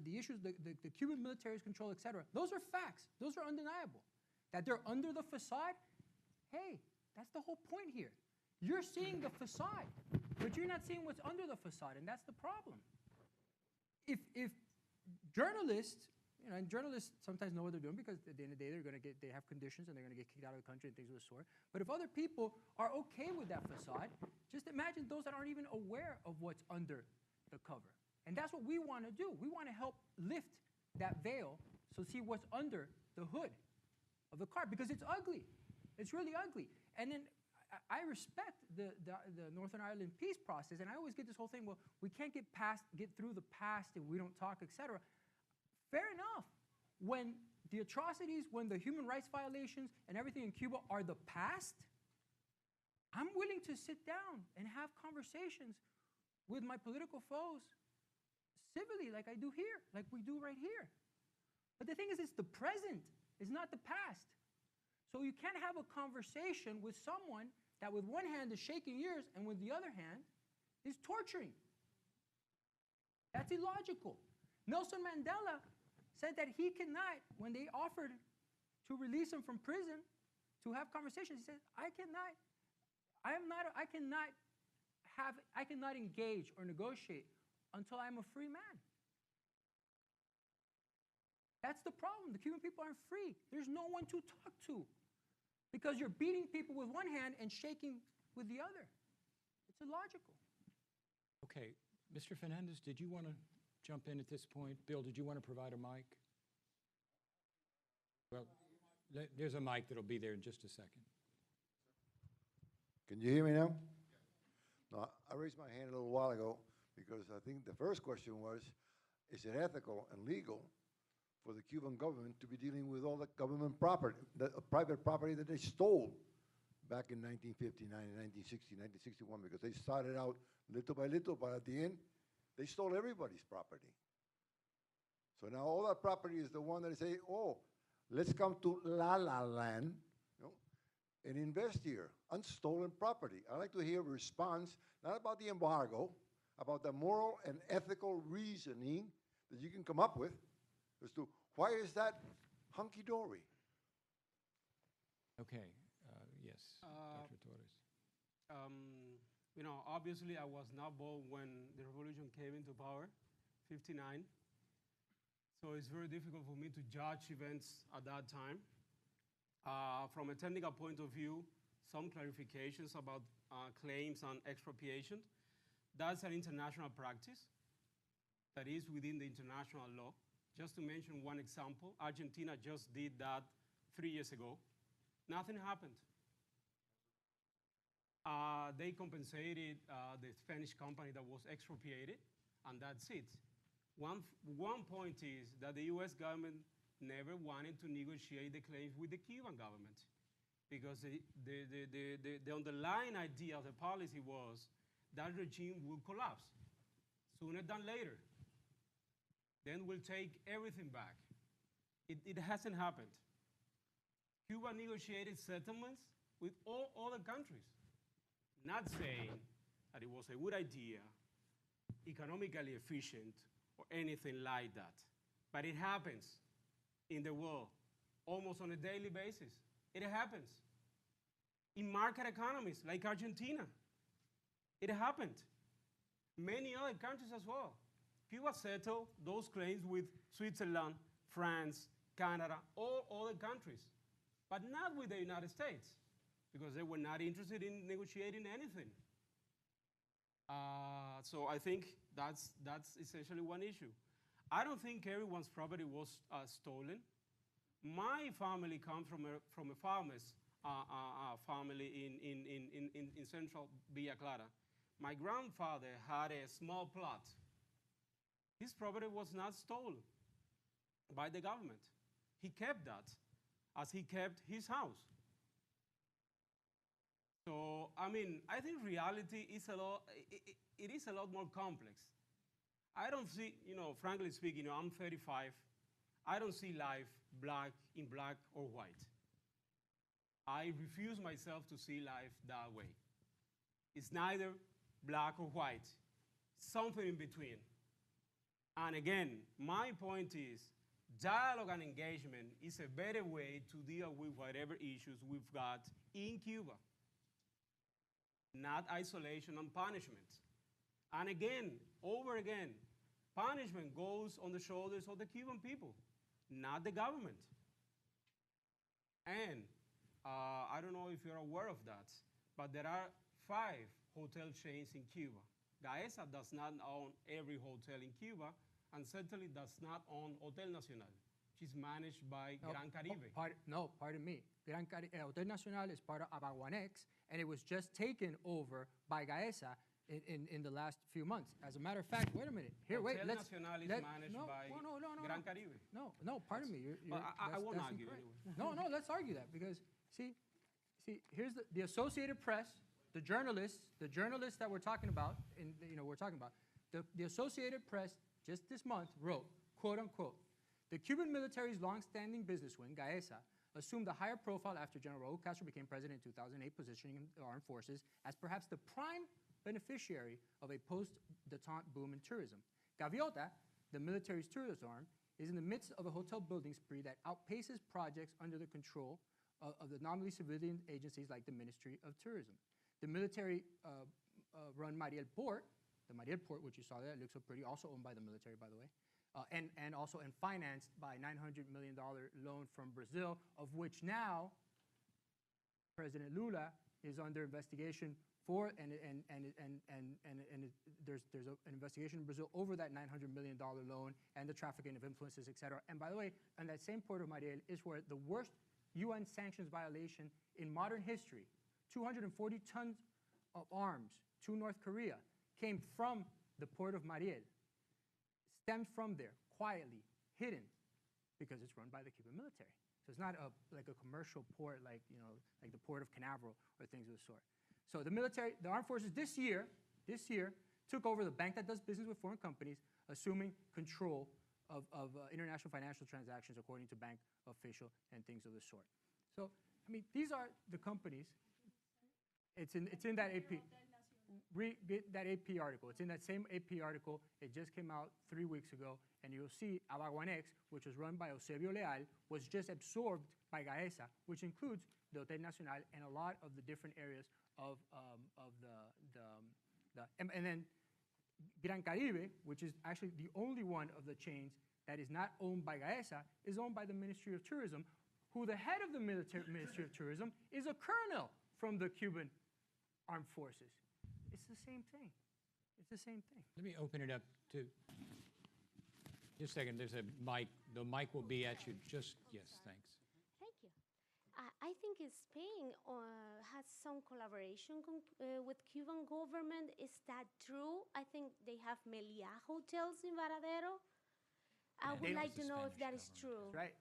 The issues, the Cuban military's control, etc. Those are facts. Those are undeniable. That they're under the facade. Hey, that's the whole point here. You're seeing the facade, but you're not seeing what's under the facade, and that's the problem. If journalists, and journalists sometimes know what they're doing because at the end of the day they have conditions and they're going to get kicked out of the country and things of the sort. But if other people are okay with that facade, just imagine those that aren't even aware of what's under the cover. And that's what we want to do. We want to help lift that veil so see what's under the hood of the car because it's ugly. It's really ugly. And then I respect the Northern Ireland peace process, and I always get this whole thing, well, we can't get through the past if we don't talk, etc. Fair enough. When the atrocities, when the human rights violations and everything in Cuba are the past, I'm willing to sit down and have conversations with my political foes civilly like I do here, like we do right here. But the thing is, it's the present, it's not the past. So you can't have a conversation with someone that with one hand is shaking ears and with the other hand is torturing. That's illogical. Nelson Mandela said that he cannot, when they offered to release him from prison to have conversations, he said, I cannot engage or negotiate until I'm a free man. That's the problem. The Cuban people aren't free. There's no one to talk to because you're beating people with one hand and shaking with the other. It's illogical. Okay, Mr. Fernandez, did you want to jump in at this point? Bill, did you want to provide a mic? Well, there's a mic that'll be there in just a second. Can you hear me now? No, I raised my hand a little while ago because I think the first question was, is it ethical and legal for the Cuban government to be dealing with all the government property, the private property that they stole back in 1959, 1960, 1961, because they started out little by little, but at the end, they stole everybody's property. So now all that property is the one that they say, oh, let's come to La La Land, and invest here, unstolen property. I'd like to hear a response, not about the embargo, about the moral and ethical reasoning that you can come up with as to why is that hunky-dory? Okay, yes, Dr. Torres. Obviously I was not born when the revolution came into power, 59. So it's very difficult for me to judge events at that time. From a technical point of view, some clarifications about claims on expropriation. That's an international practice that is within the international law. Just to mention one example, Argentina just did that 3 years ago. Nothing happened. They compensated the Spanish company that was expropriated, and that's it. One point is that the U.S. government never wanted to negotiate the claims with the Cuban government, because the underlying idea of the policy was that regime will collapse sooner than later. Then we'll take everything back. It hasn't happened. Cuba negotiated settlements with all other countries, not saying that it was a good idea, economically efficient, or anything like that. But it happens in the world almost on a daily basis. It happens. In market economies like Argentina, it happened. Many other countries as well. Cuba settled those claims with Switzerland, France, Canada, all other countries, but not with the United States, because they were not interested in negotiating anything. So I think that's essentially one issue. I don't think everyone's property was stolen. My family comes from a farmer's family in central Villa Clara. My grandfather had a small plot. His property was not stolen by the government. He kept that as he kept his house. So, I mean, I think reality is it is a lot more complex. I don't see, frankly speaking, I'm 35. I don't see life in black or white. I refuse myself to see life that way. It's neither black or white, something in between. And again, my point is, dialogue and engagement is a better way to deal with whatever issues we've got in Cuba, not isolation and punishment. And again, over again, punishment goes on the shoulders of the Cuban people, not the government. And I don't know if you're aware of that, but there are 5 hotel chains in Cuba. Gaesa does not own every hotel in Cuba, and certainly does not own Hotel Nacional, which is managed by Gran Caribe. Pardon me. Hotel Nacional is part of Abaguanex, and it was just taken over by Gaesa in the last few months. As a matter of fact, wait a minute. Here, wait. Hotel Nacional is managed by Gran Caribe. No, pardon me. I won't argue anyway. No, let's argue that, because see, here's the Associated Press, the journalists that we're talking about, the Associated Press just this month wrote, quote unquote, the Cuban military's long-standing business wing, Gaesa, assumed a higher profile after General Raul Castro became president in 2008, positioning the armed forces as perhaps the prime beneficiary of a post-detente boom in tourism. Gaviota, the military's tourist arm, is in the midst of a hotel building spree that outpaces projects under the control of the nominally civilian agencies like the Ministry of Tourism. The military-run Mariel Port, the Mariel Port, which you saw there, it looks so pretty, also owned by the military, by the way, and also financed by a $900 million loan from Brazil, of which now President Lula is under investigation for, and there's an investigation in Brazil over that $900 million loan and the trafficking of influences, et cetera. And by the way, on that same port of Mariel is where the worst UN sanctions violation in modern history, 240 tons of arms to North Korea, came from the port of Mariel, stemmed from there, quietly, hidden, because it's run by the Cuban military. So it's not like a commercial port like the port of Canaveral or things of the sort. So the military, the armed forces this year, took over the bank that does business with foreign companies, assuming control of international financial transactions according to bank official and things of the sort. So, I mean, these are the companies. It's in that AP. Read that AP article. It's in that same AP article. It just came out 3 weeks ago, and you'll see Abaguanex, which was run by Eusebio Leal, was just absorbed by Gaesa, which includes the Hotel Nacional and a lot of the different areas of and then Gran Caribe, which is actually the only one of the chains that is not owned by Gaesa, is owned by the Ministry of Tourism, who the head of the Ministry of Tourism is a colonel from the Cuban Armed Forces. It's the same thing. It's the same thing. Let me open it up to, just a second, there's a mic. The mic will be at you just, yes, thanks. Thank you. I think Spain has some collaboration with Cuban government. Is that true? I think they have Meliá hotels in Varadero. I They would don't- like to The know if that Spanish is true. Right?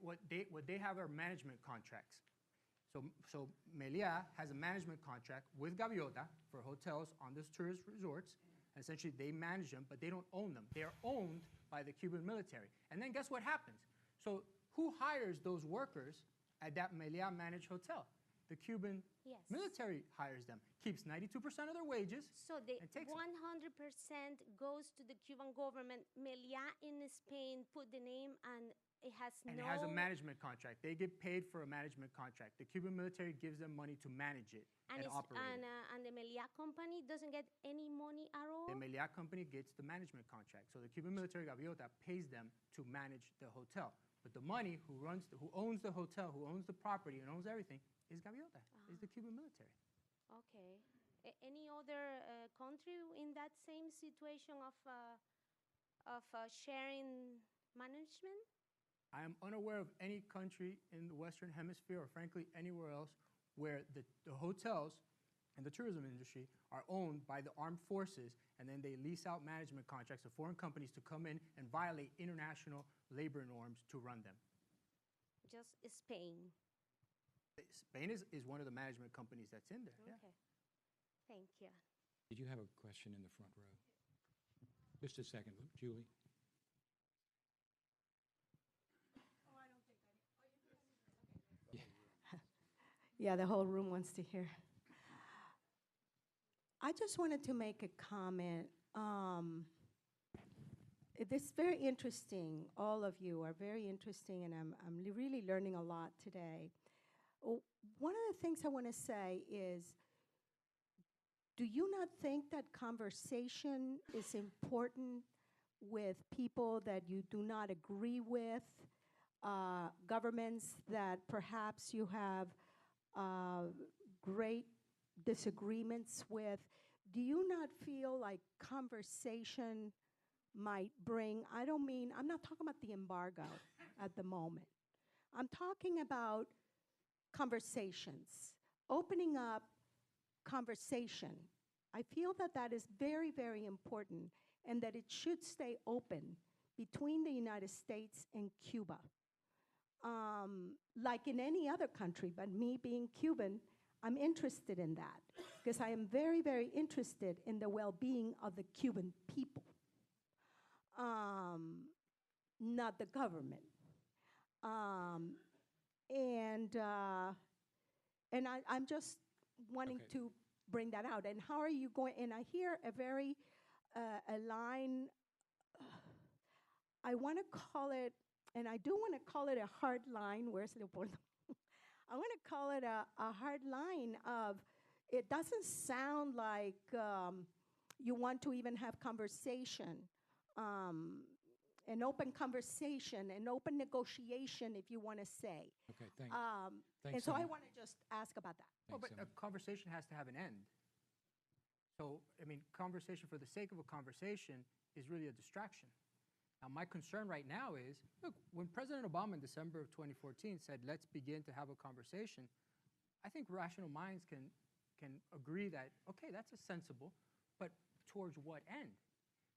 What they have are management contracts. So Meliá has a management contract with Gaviota for hotels on these tourist resorts. And essentially, they manage them, but they don't own them. They are owned by the Cuban military. And then guess what happens? So who hires those workers at that Meliá managed hotel? The Cuban Yes. military hires them, keeps 92% of their wages. So the and takes it. 100% goes to the Cuban government. Meliá in Spain put the name and it has And no... it has a management contract. They get paid for a management contract. The Cuban military gives them money to manage it and operate it. And the Meliá company doesn't get any money at all? The Meliá company gets the management contract. So the Cuban military, Gaviota, pays them to manage the hotel. But the money, who owns the hotel, who owns the property and owns everything, is Gaviota, is the Cuban military. Okay. Any other country in that same situation of sharing management? I am unaware of any country in the Western Hemisphere, or frankly anywhere else, where the hotels and the tourism industry are owned by the armed forces, and then they lease out management contracts to foreign companies to come in and violate international labor norms to run them. Just Spain. Spain is one of the management companies that's in there. Yeah. Okay. Thank you. Did you have a question in the front row? Just a second, Julie. Yeah, the whole room wants to hear. I just wanted to make a comment. This is very interesting. All of you are very interesting, and I'm really learning a lot today. One of the things I want to say is, do you not think that conversation is important with people that you do not agree with, governments that perhaps you have great disagreements with? Do you not feel like conversation might bring, I'm not talking about the embargo at the moment. I'm talking about conversations, opening up conversation. I feel that that is very, very important, and that it should stay open between the United States and Cuba. Like in any other country, but me being Cuban, I'm interested in that because I am very, very interested in the well-being of the Cuban people, not the government. And I'm just wanting to bring that out. And how are you going? And I hear a very a line. I want to call it, and I do want to call it a hard line. Where's Leopoldo? I want to call it a hard line of, it doesn't sound like you want to even have conversation, an open conversation, an open negotiation, if you want to say. Okay, thanks. And so I want to just ask about that. Well, but a conversation has to have an end. So, I mean, conversation for the sake of a conversation is really a distraction. Now, my concern right now is, look, when President Obama in December of 2014 said, let's begin to have a conversation, I think rational minds can agree that, okay, that's a sensible, but towards what end?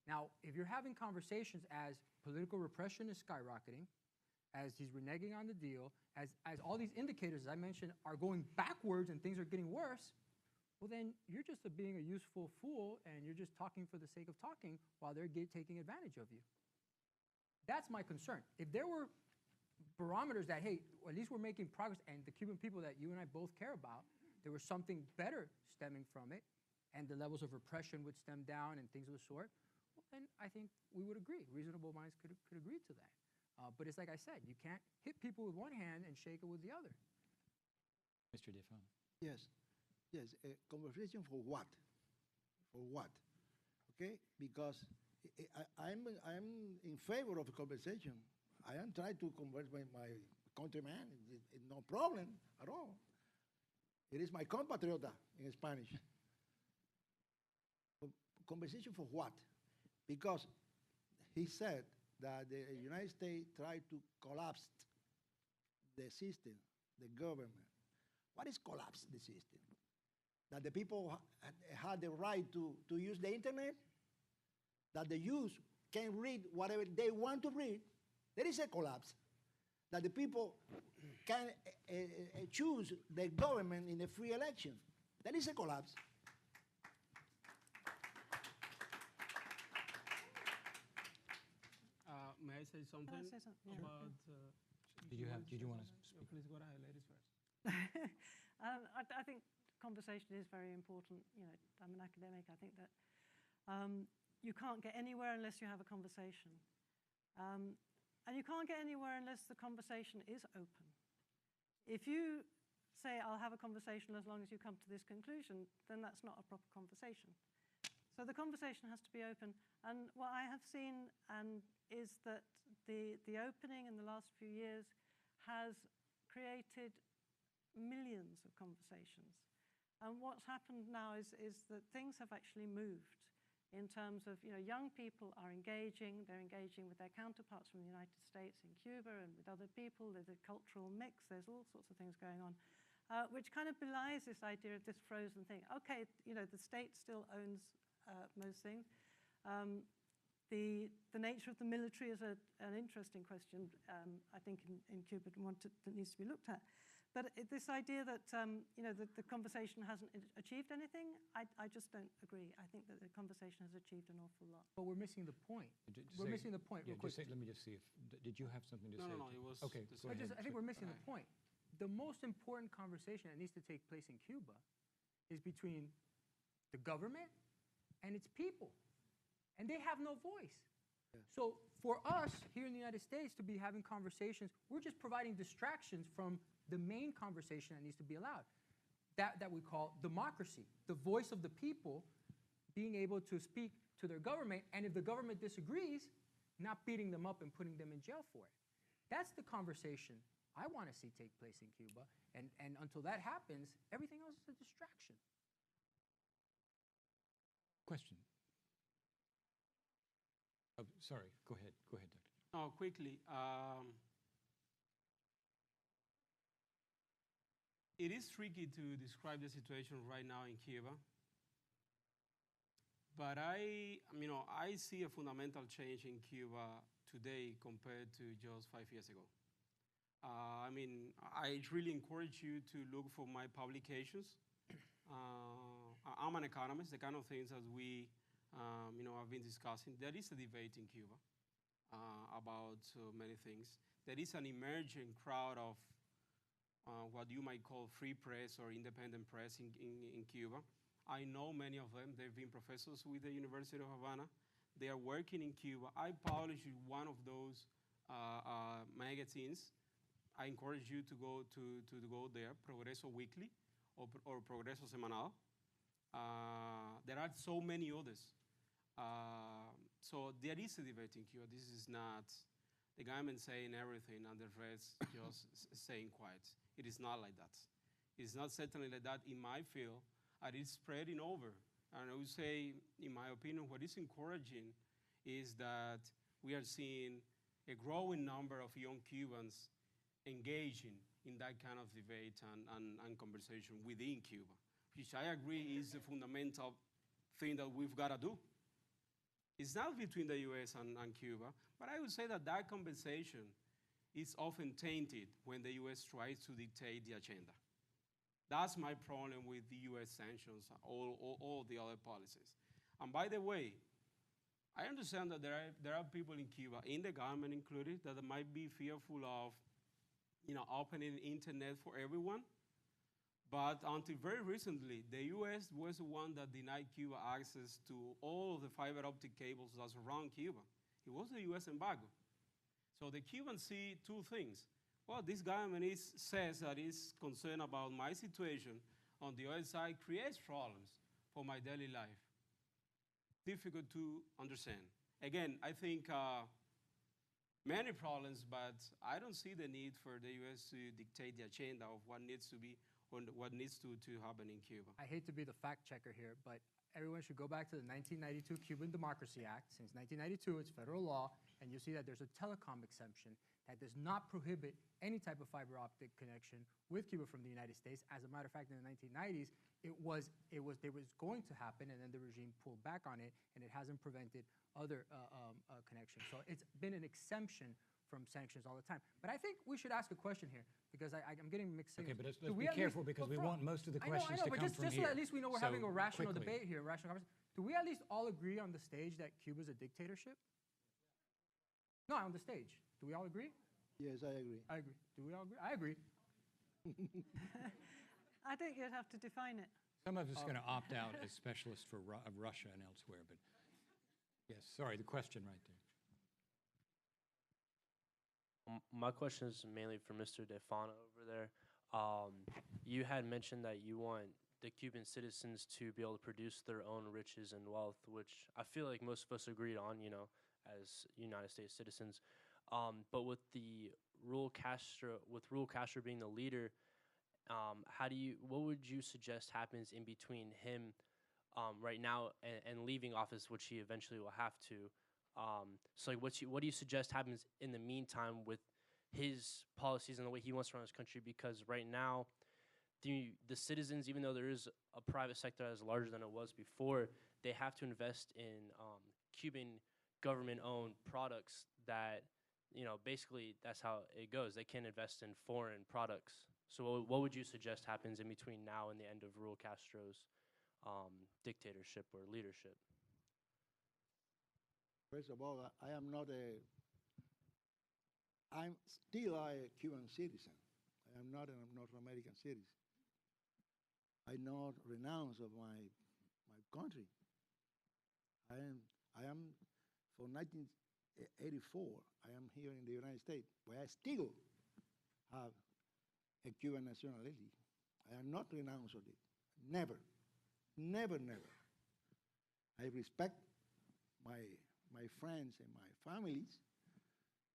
Now, if you're having conversations as political repression is skyrocketing, as he's reneging on the deal, as all these indicators, as I mentioned, are going backwards and things are getting worse, well, then you're just being a useful fool and you're just talking for the sake of talking while they're taking advantage of you. That's my concern. If there were barometers that, hey, at least we're making progress, and the Cuban people that you and I both care about, there was something better stemming from it, and the levels of repression would stem down and things of the sort, well, then I think we would agree. Reasonable minds could agree to that. But it's like I said, you can't hit people with one hand and shake it with the other. Mr. Defoe. Yes, yes. Conversation for what? For what? Okay, because I'm in favor of conversation. I am trying to converse with my countryman. It's no problem at all. It is my compatriota in Spanish. Conversation for what? Because he said that the United States tried to collapse the system, the government. What is collapse the system? that the people had the right to use the internet, that the youth can read whatever they want to read, there is a collapse. That the people can choose the government in a free election. There is a collapse. May I say something Can I say something? Yeah. about? Did you want to speak? Please go ahead, ladies first. I think conversation is very important. You know, I'm an academic. I think that you can't get anywhere unless you have a conversation. And you can't get anywhere unless the conversation is open. If you say, I'll have a conversation as long as you come to this conclusion, then that's not a proper conversation. So the conversation has to be open. And what I have seen is that the opening in the last few years has created millions of conversations. And what's happened now is that things have actually moved in terms of, you know, young people are engaging, they're engaging with their counterparts from the United States and Cuba and with other people. There's a cultural mix, there's all sorts of things going on, which kind of belies this idea of this frozen thing. Okay, you know, the state still owns most things. The nature of the military is an interesting question, I think, in Cuba, and one that needs to be looked at. But this idea that you know, the conversation hasn't achieved anything, I just don't agree. I think that the conversation has achieved an awful lot. But we're missing the point. We're missing the point. Yeah, real quick. let me just see if, did you have something to say? No, it was. Okay, the go same. ahead. I think we're missing the point. The most important conversation that needs to take place in Cuba is between the government and its people. And they have no voice. Yeah. So for us here in the United States to be having conversations, we're just providing distractions from the main conversation that needs to be allowed. That we call democracy, the voice of the people being able to speak to their government, and if the government disagrees, not beating them up and putting them in jail for it. That's the conversation I want to see take place in Cuba, and until that happens, everything else is a distraction. Question. Oh, sorry, go ahead, Doctor. Oh, quickly. It is tricky to describe the situation right now in Cuba, but I see a fundamental change in Cuba today compared to just 5 years ago. I really encourage you to look for my publications. I'm an economist, the kind of things as we have been discussing. There is a debate in Cuba about many things. There is an emerging crowd of what you might call free press or independent press in Cuba. I know many of them. They've been professors with the University of Havana. They are working in Cuba. I published one of those magazines. I encourage you to go there, Progreso Weekly or Progreso Semanal. There are so many others. So there is a debate in Cuba. This is not the government saying everything and the rest just staying quiet. It is not like that. It's not certainly like that in my field, and it's spreading over. And I would say, in my opinion, what is encouraging is that we are seeing a growing number of young Cubans engaging in that kind of debate and conversation within Cuba, which I agree is the fundamental thing that we've got to do. It's not between the U.S. and Cuba, but I would say that conversation is often tainted when the U.S. tries to dictate the agenda. That's my problem with the U.S. sanctions, all the other policies. And by the way, I understand that there are people in Cuba, in the government included, that might be fearful of opening the internet for everyone. But until very recently, the U.S. was the one that denied Cuba access to all of the fiber optic cables that surround Cuba. It was the U.S. embargo. So the Cubans see two things. Well, this government says that it's concerned about my situation. On the other side, creates problems for my daily life. Difficult to understand. Again, I think many problems, but I don't see the need for the U.S. to dictate the agenda of what needs to be on what needs to happen in Cuba. I hate to be the fact checker here, but everyone should go back to the 1992 Cuban Democracy Act. Since 1992, it's federal law, and you see that there's a telecom exemption that does not prohibit any type of fiber optic connection with Cuba from the United States. As a matter of fact, in the 1990s, it was going to happen, and then the regime pulled back on it, and it hasn't prevented other connections. So it's been an exemption from sanctions all the time. But I think we should ask a question here, because I'm getting mixed signals. Okay, but let's Do be we at careful least- because we well, want most of the I know, questions to but come just, from just here. so at least we know we're So, having a rational quickly. debate here, rational conversation. Do we at least all agree on the stage that Cuba's a dictatorship? No, on the stage. Do we all agree? Yes, I agree. I agree. Do we all agree? I agree. I think you'd have to define it. Some of us are going to opt out as specialists for of Russia and elsewhere, but yes, sorry, the question right there. My question is mainly for Mr. Defana over there. You had mentioned that you want the Cuban citizens to be able to produce their own riches and wealth, which I feel like most of us agreed on, as United States citizens. But with Raul Castro being the leader, what would you suggest happens in between him right now and leaving office, which he eventually will have to? So like, what do you suggest happens in the meantime with his policies and the way he wants to run his country? Because right now, the citizens, even though there is a private sector that is larger than it was before, they have to invest in Cuban government-owned products that, basically that's how it goes. They can't invest in foreign products. So what would you suggest happens in between now and the end of Raul Castro's dictatorship or leadership? First of all, I'm still a Cuban citizen. I am not a North American citizen. I not renounce of my country. I am from 1984. I am here in the United States, where I still have a Cuban nationality. I am not renounced of it. Never, never, never. I respect my friends and my families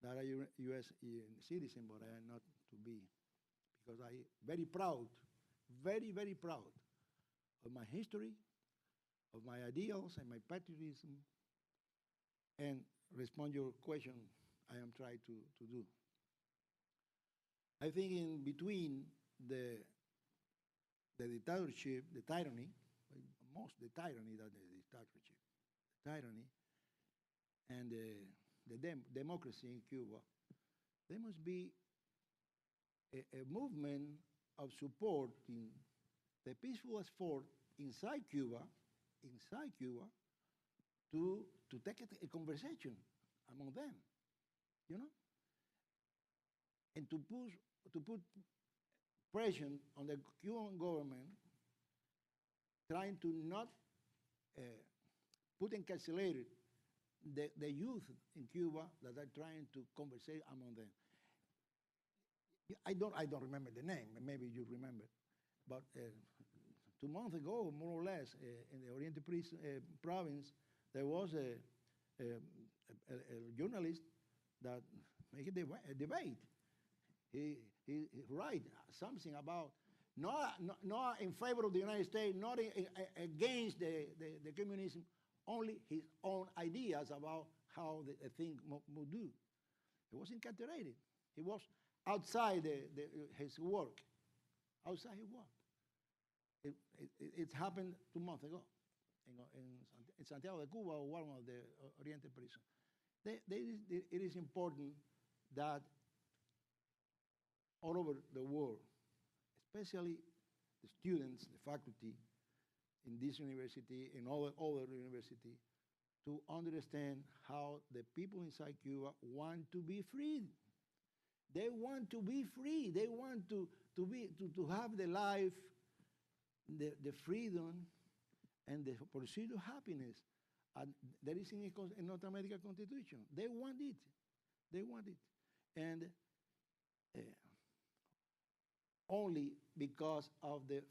that are U.S. citizen, but I am not to be, because I very proud, very, very proud of my history, of my ideals and my patriotism, and respond your question I am trying to do. I think in between the dictatorship, the tyranny, most the tyranny than the dictatorship, the tyranny, and the democracy in Cuba, there must be a movement of support in the peaceful effort inside Cuba, to take a conversation among them, and to put pressure on the Cuban government, trying to not put encapsulated the youth in Cuba that are trying to conversate among them. I don't remember the name, maybe you remember, but 2 months ago, more or less, in the Oriente province, there was a journalist that made a debate. He write something about not in favor of the United States, not against the communism, only his own ideas about how the thing would do. He was incarcerated. He was outside his work. Outside his work. It happened 2 months ago in Santiago de Cuba, one of the Oriente prisons. It is important that all over the world, especially the students, the faculty in this university and other university, to understand how the people inside Cuba want to be free. They want to be free. They want to have the life, the freedom, and the pursuit of happiness. And that is in North American Constitution. They want it. They want it. And only because of the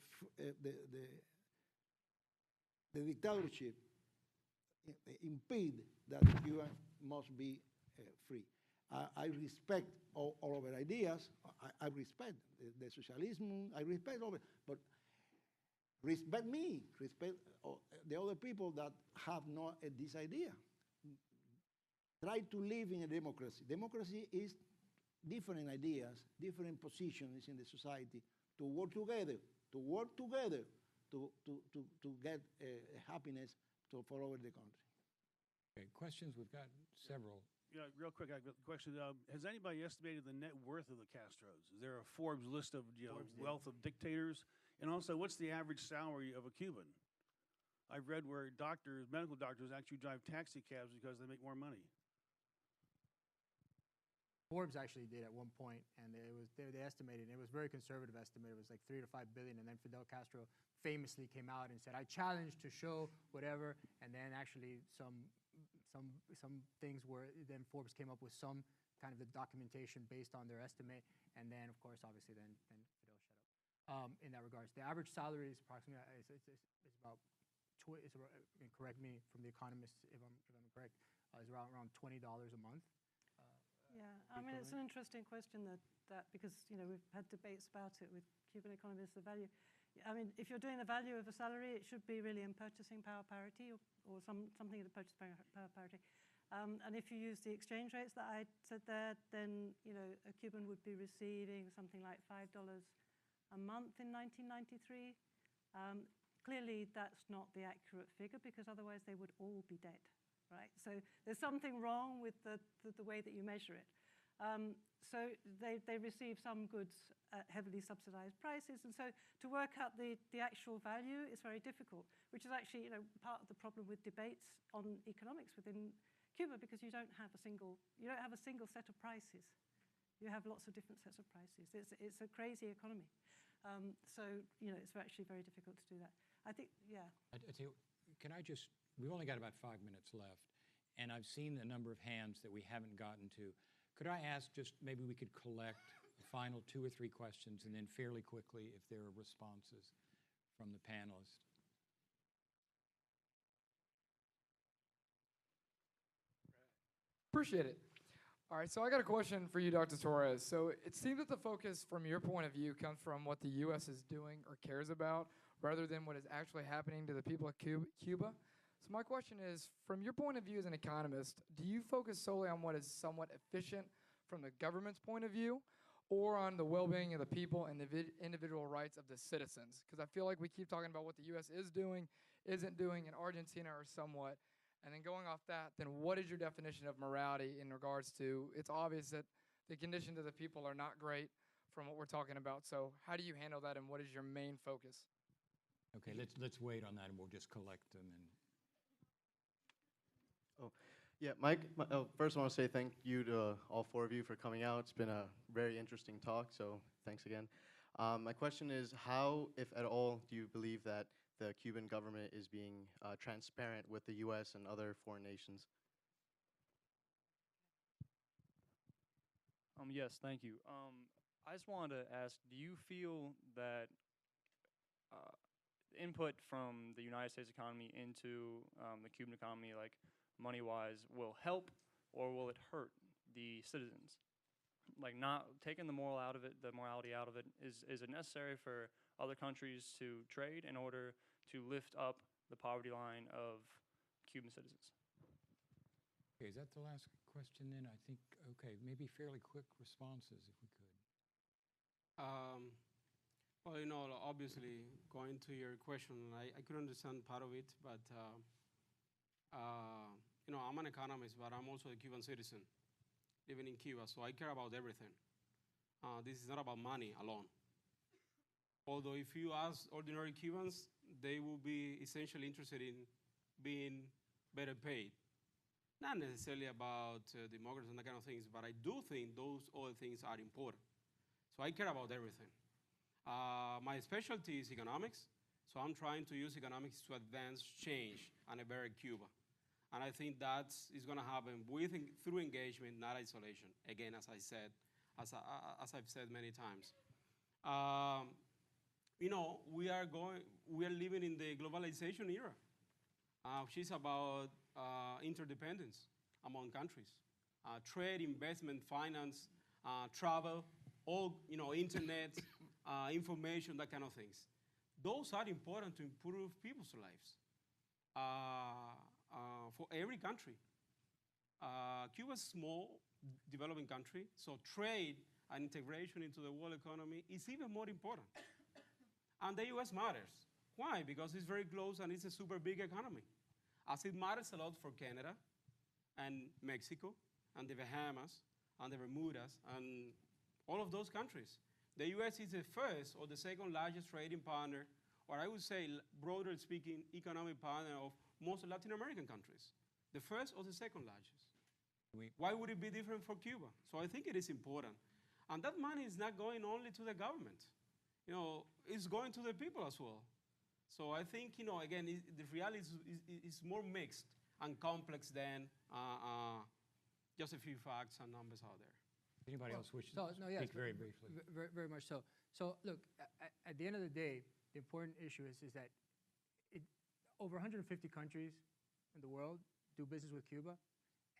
dictatorship impede that Cuba must be free. I respect all of their ideas. I respect the socialism. I respect all of it. But respect me. Respect the other people that have not this idea. Try to live in a democracy. Democracy is different ideas, different positions in the society to work together, to get happiness for over the country. Okay, questions? We've got several. Yeah, real quick, I got a question. Has anybody estimated the net worth of the Castros? Is there a Forbes list of wealth of dictators? And also, what's the average salary of a Cuban? I've read where doctors, medical doctors, actually drive taxi cabs because they make more money. Forbes actually did at one point, and they estimated, and it was a very conservative estimate. It was like $3 to $5 billion, and then Fidel Castro famously came out and said, "I challenge to show whatever," and then actually some things where then Forbes came up with some kind of the documentation based on their estimate, and then of course, obviously, then Fidel shut up. In that regards, the average salary is approximately it's about and correct me from the Economist if I'm correct, is around $20 a month. Yeah, I mean, it's an interesting question that because, we've had debates about it with Cuban economists, the value. I mean, if you're doing the value of a salary, it should be really in purchasing power parity or something in the purchasing power parity. And if you use the exchange rates that I said there, then, a Cuban would be receiving something like $5 a month in 1993. Clearly, that's not the accurate figure because otherwise they would all be dead. Right? So there's something wrong with the way that you measure it. So they receive some goods at heavily subsidized prices, and so to work out the actual value is very difficult, which is actually part of the problem with debates on economics within Cuba because you don't have a single set of prices. You have lots of different sets of prices. It's a crazy economy. So it's actually very difficult to do that. I think, yeah. I tell you, we've only got about 5 minutes left, and I've seen a number of hands that we haven't gotten to. Could I ask just maybe we could collect the final 2 or 3 questions and then fairly quickly if there are responses from the panelists? Appreciate it. All right, so I got a question for you, Dr. Torres. So it seems that the focus from your point of view comes from what the U.S. is doing or cares about rather than what is actually happening to the people of Cuba. So my question is, from your point of view as an economist, do you focus solely on what is somewhat efficient from the government's point of view or on the well-being of the people and the individual rights of the citizens? Because I feel like we keep talking about what the U.S. is doing, isn't doing in Argentina or somewhat. And then going off that, then what is your definition of morality in regards to, it's obvious that the conditions of the people are not great from what we're talking about. So how do you handle that and what is your main focus? Okay, let's wait on that and we'll just collect them. Yeah, Mike, first I want to say thank you to all 4 of you for coming out. It's been a very interesting talk, so thanks again. My question is, how, if at all, do you believe that the Cuban government is being transparent with the U.S. and other foreign nations? Yes, thank you. I just wanted to ask, do you feel that input from the United States economy into the Cuban economy, like money-wise, will help or will it hurt the citizens? Like not taking the morality out of it, is it necessary for other countries to trade in order to lift up the poverty line of Cuban citizens? Okay, is that the last question then? I think, okay, maybe fairly quick responses if we could. Well, obviously, going to your question, I could understand part of it, but, I'm an economist, but I'm also a Cuban citizen living in Cuba, so I care about everything. This is not about money alone. Although if you ask ordinary Cubans, they will be essentially interested in being better paid. Not necessarily about democracy and that kind of things, but I do think those other things are important. So I care about everything. My specialty is economics, so I'm trying to use economics to advance change and a better Cuba. And I think that is going to happen through engagement, not isolation. Again, as I've said many times. We are living in the globalization era, which is about interdependence among countries. trade, investment, finance, travel, all, internet, information, that kind of things. Those are important to improve people's lives for every country. Cuba's a small, developing country, so trade and integration into the world economy is even more important. And the U.S. matters. Why? Because it's very close and it's a super big economy. As it matters a lot for Canada and Mexico and the Bahamas and the Bermudas and all of those countries. The U.S. is the first or the second largest trading partner, or I would say, broadly speaking, economic partner of most Latin American countries. The first or the second largest. Why would it be different for Cuba? So I think it is important. And that money is not going only to the government. It's going to the people as well. So I think, again, the reality is more mixed and complex than just a few facts and numbers out there. Anybody else wish to yes, speak very briefly? Very much so. So look, at the end of the day, the important issue is that over 150 countries in the world do business with Cuba,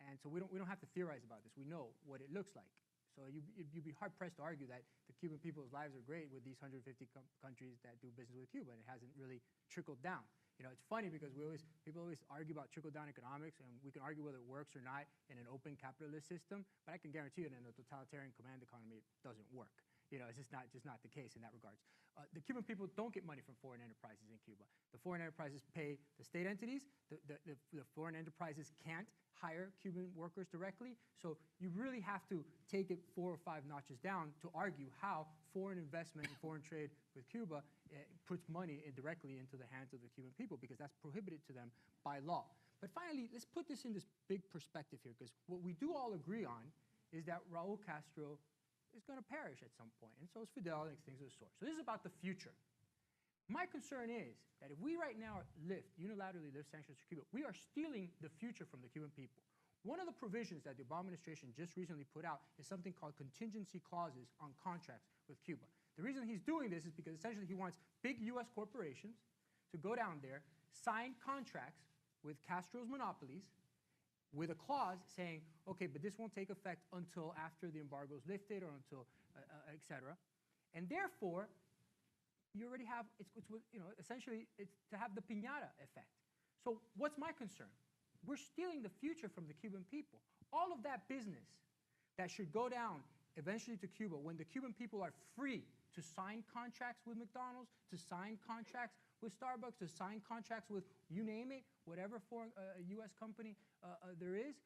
and so we don't have to theorize about this. We know what it looks like. So you'd be hard-pressed to argue that the Cuban people's lives are great with these 150 countries that do business with Cuba, and it hasn't really trickled down. It's funny because people always argue about trickle-down economics, and we can argue whether it works or not in an open capitalist system, but I can guarantee you that in a totalitarian command economy, it doesn't work. It's just not the case in that regards. The Cuban people don't get money from foreign enterprises in Cuba. The foreign enterprises pay the state entities. The foreign enterprises can't hire Cuban workers directly. So you really have to take it 4 or 5 notches down to argue how foreign investment and foreign trade with Cuba puts money directly into the hands of the Cuban people, because that's prohibited to them by law. But finally, let's put this in this big perspective here, because what we do all agree on is that Raul Castro is going to perish at some point, and so is Fidel and things of the sort. So this is about the future. My concern is that if we right now unilaterally lift sanctions to Cuba, we are stealing the future from the Cuban people. One of the provisions that the Obama administration just recently put out is something called contingency clauses on contracts with Cuba. The reason he's doing this is because essentially he wants big U.S. corporations to go down there, sign contracts with Castro's monopolies, with a clause saying, okay, but this won't take effect until after the embargo is lifted or until, et cetera. And therefore, you already have, essentially, it's to have the piñata effect. So what's my concern? We're stealing the future from the Cuban people. All of that business that should go down eventually to Cuba, when the Cuban people are free to sign contracts with McDonald's, to sign contracts with Starbucks, to sign contracts with, you name it, whatever foreign U.S. company there is.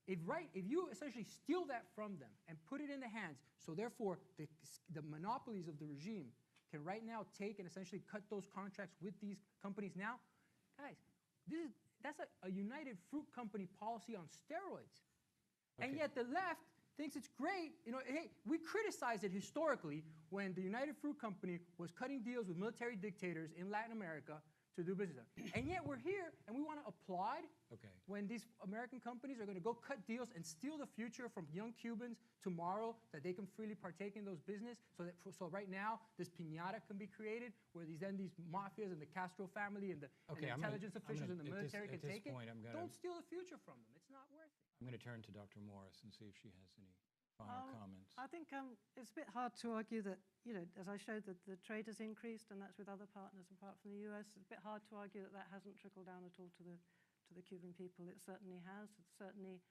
If you essentially steal that from them and put it in the hands, so therefore the monopolies of the regime can right now take and essentially cut those contracts with these companies now, guys, that's a United Fruit Company policy on steroids. Okay. And yet the left thinks it's great. Hey, we criticized it historically when the United Fruit Company was cutting deals with military dictators in Latin America to do business. And yet we're here and we want to applaud when these American companies are going to go cut deals and steal the future from young Cubans tomorrow, that they can freely partake in those business. So right now this piñata can be created where these mafias and the Castro family and the intelligence officials in the military can take it. Don't steal the future from them. It's not worth it. I'm going to turn to Dr. Morris and see if she has any final comments. I think it's a bit hard to argue that, as I showed, that the trade has increased, and that's with other partners apart from the U.S. It's a bit hard to argue that that hasn't trickled down at all to the Cuban people. It certainly has. It's certainly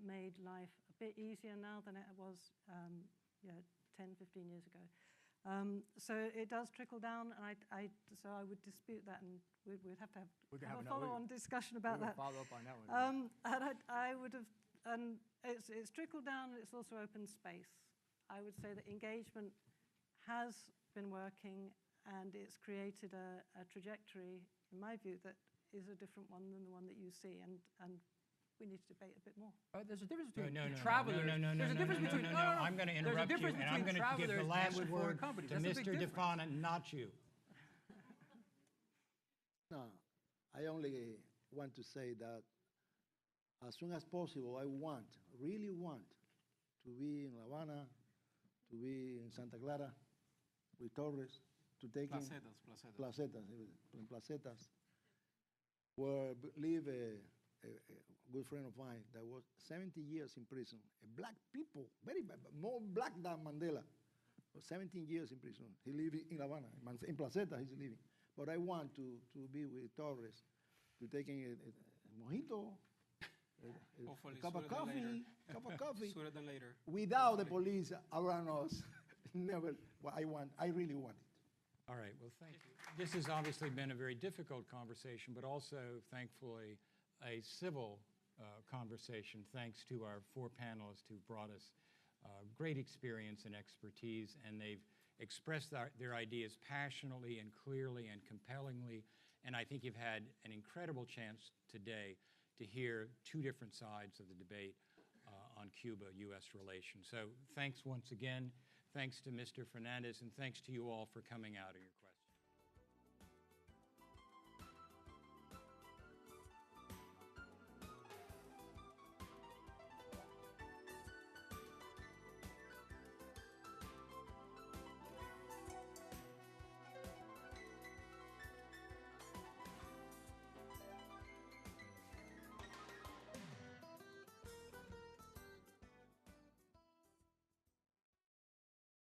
made life a bit easier now than it was 10, 15 years ago. So it does trickle down, and so I would dispute that, and we'd have to have a follow-on discussion about that. Follow up on that one. And I would have, and it's trickled down, and it's also opened space. I would say that engagement has been working, and it's created a trajectory, in my view, that is a different one than the one that you see, and we need to debate a bit more. There's a difference between travelers. There's a difference between. I'm going to interrupt you, and I'm going to give the last word to Mr. DeFana, not you. No, I only want to say that as soon as possible, I really want to be in La Habana, to be in Santa Clara with Torres, to take Placetas, where live a good friend of mine that was 70 years in prison. Black people, very bad, more black than Mandela. 17 years in prison. He lives in La Habana, in Placeta he's living. But I want to be with Torres, to taking a mojito, Hopefully a cup of coffee, Sooner than later. without the police around us. Never. Well, I really want it. All right, well, thank you. This has obviously been a very difficult conversation, but also, thankfully, a civil conversation, thanks to our four panelists who brought us great experience and expertise, and they've expressed their ideas passionately and clearly and compellingly, and I think you've had an incredible chance today to hear two different sides of the debate on Cuba-U.S. relations. So thanks once again. Thanks to Mr. Fernandez, and thanks to you all for coming out of your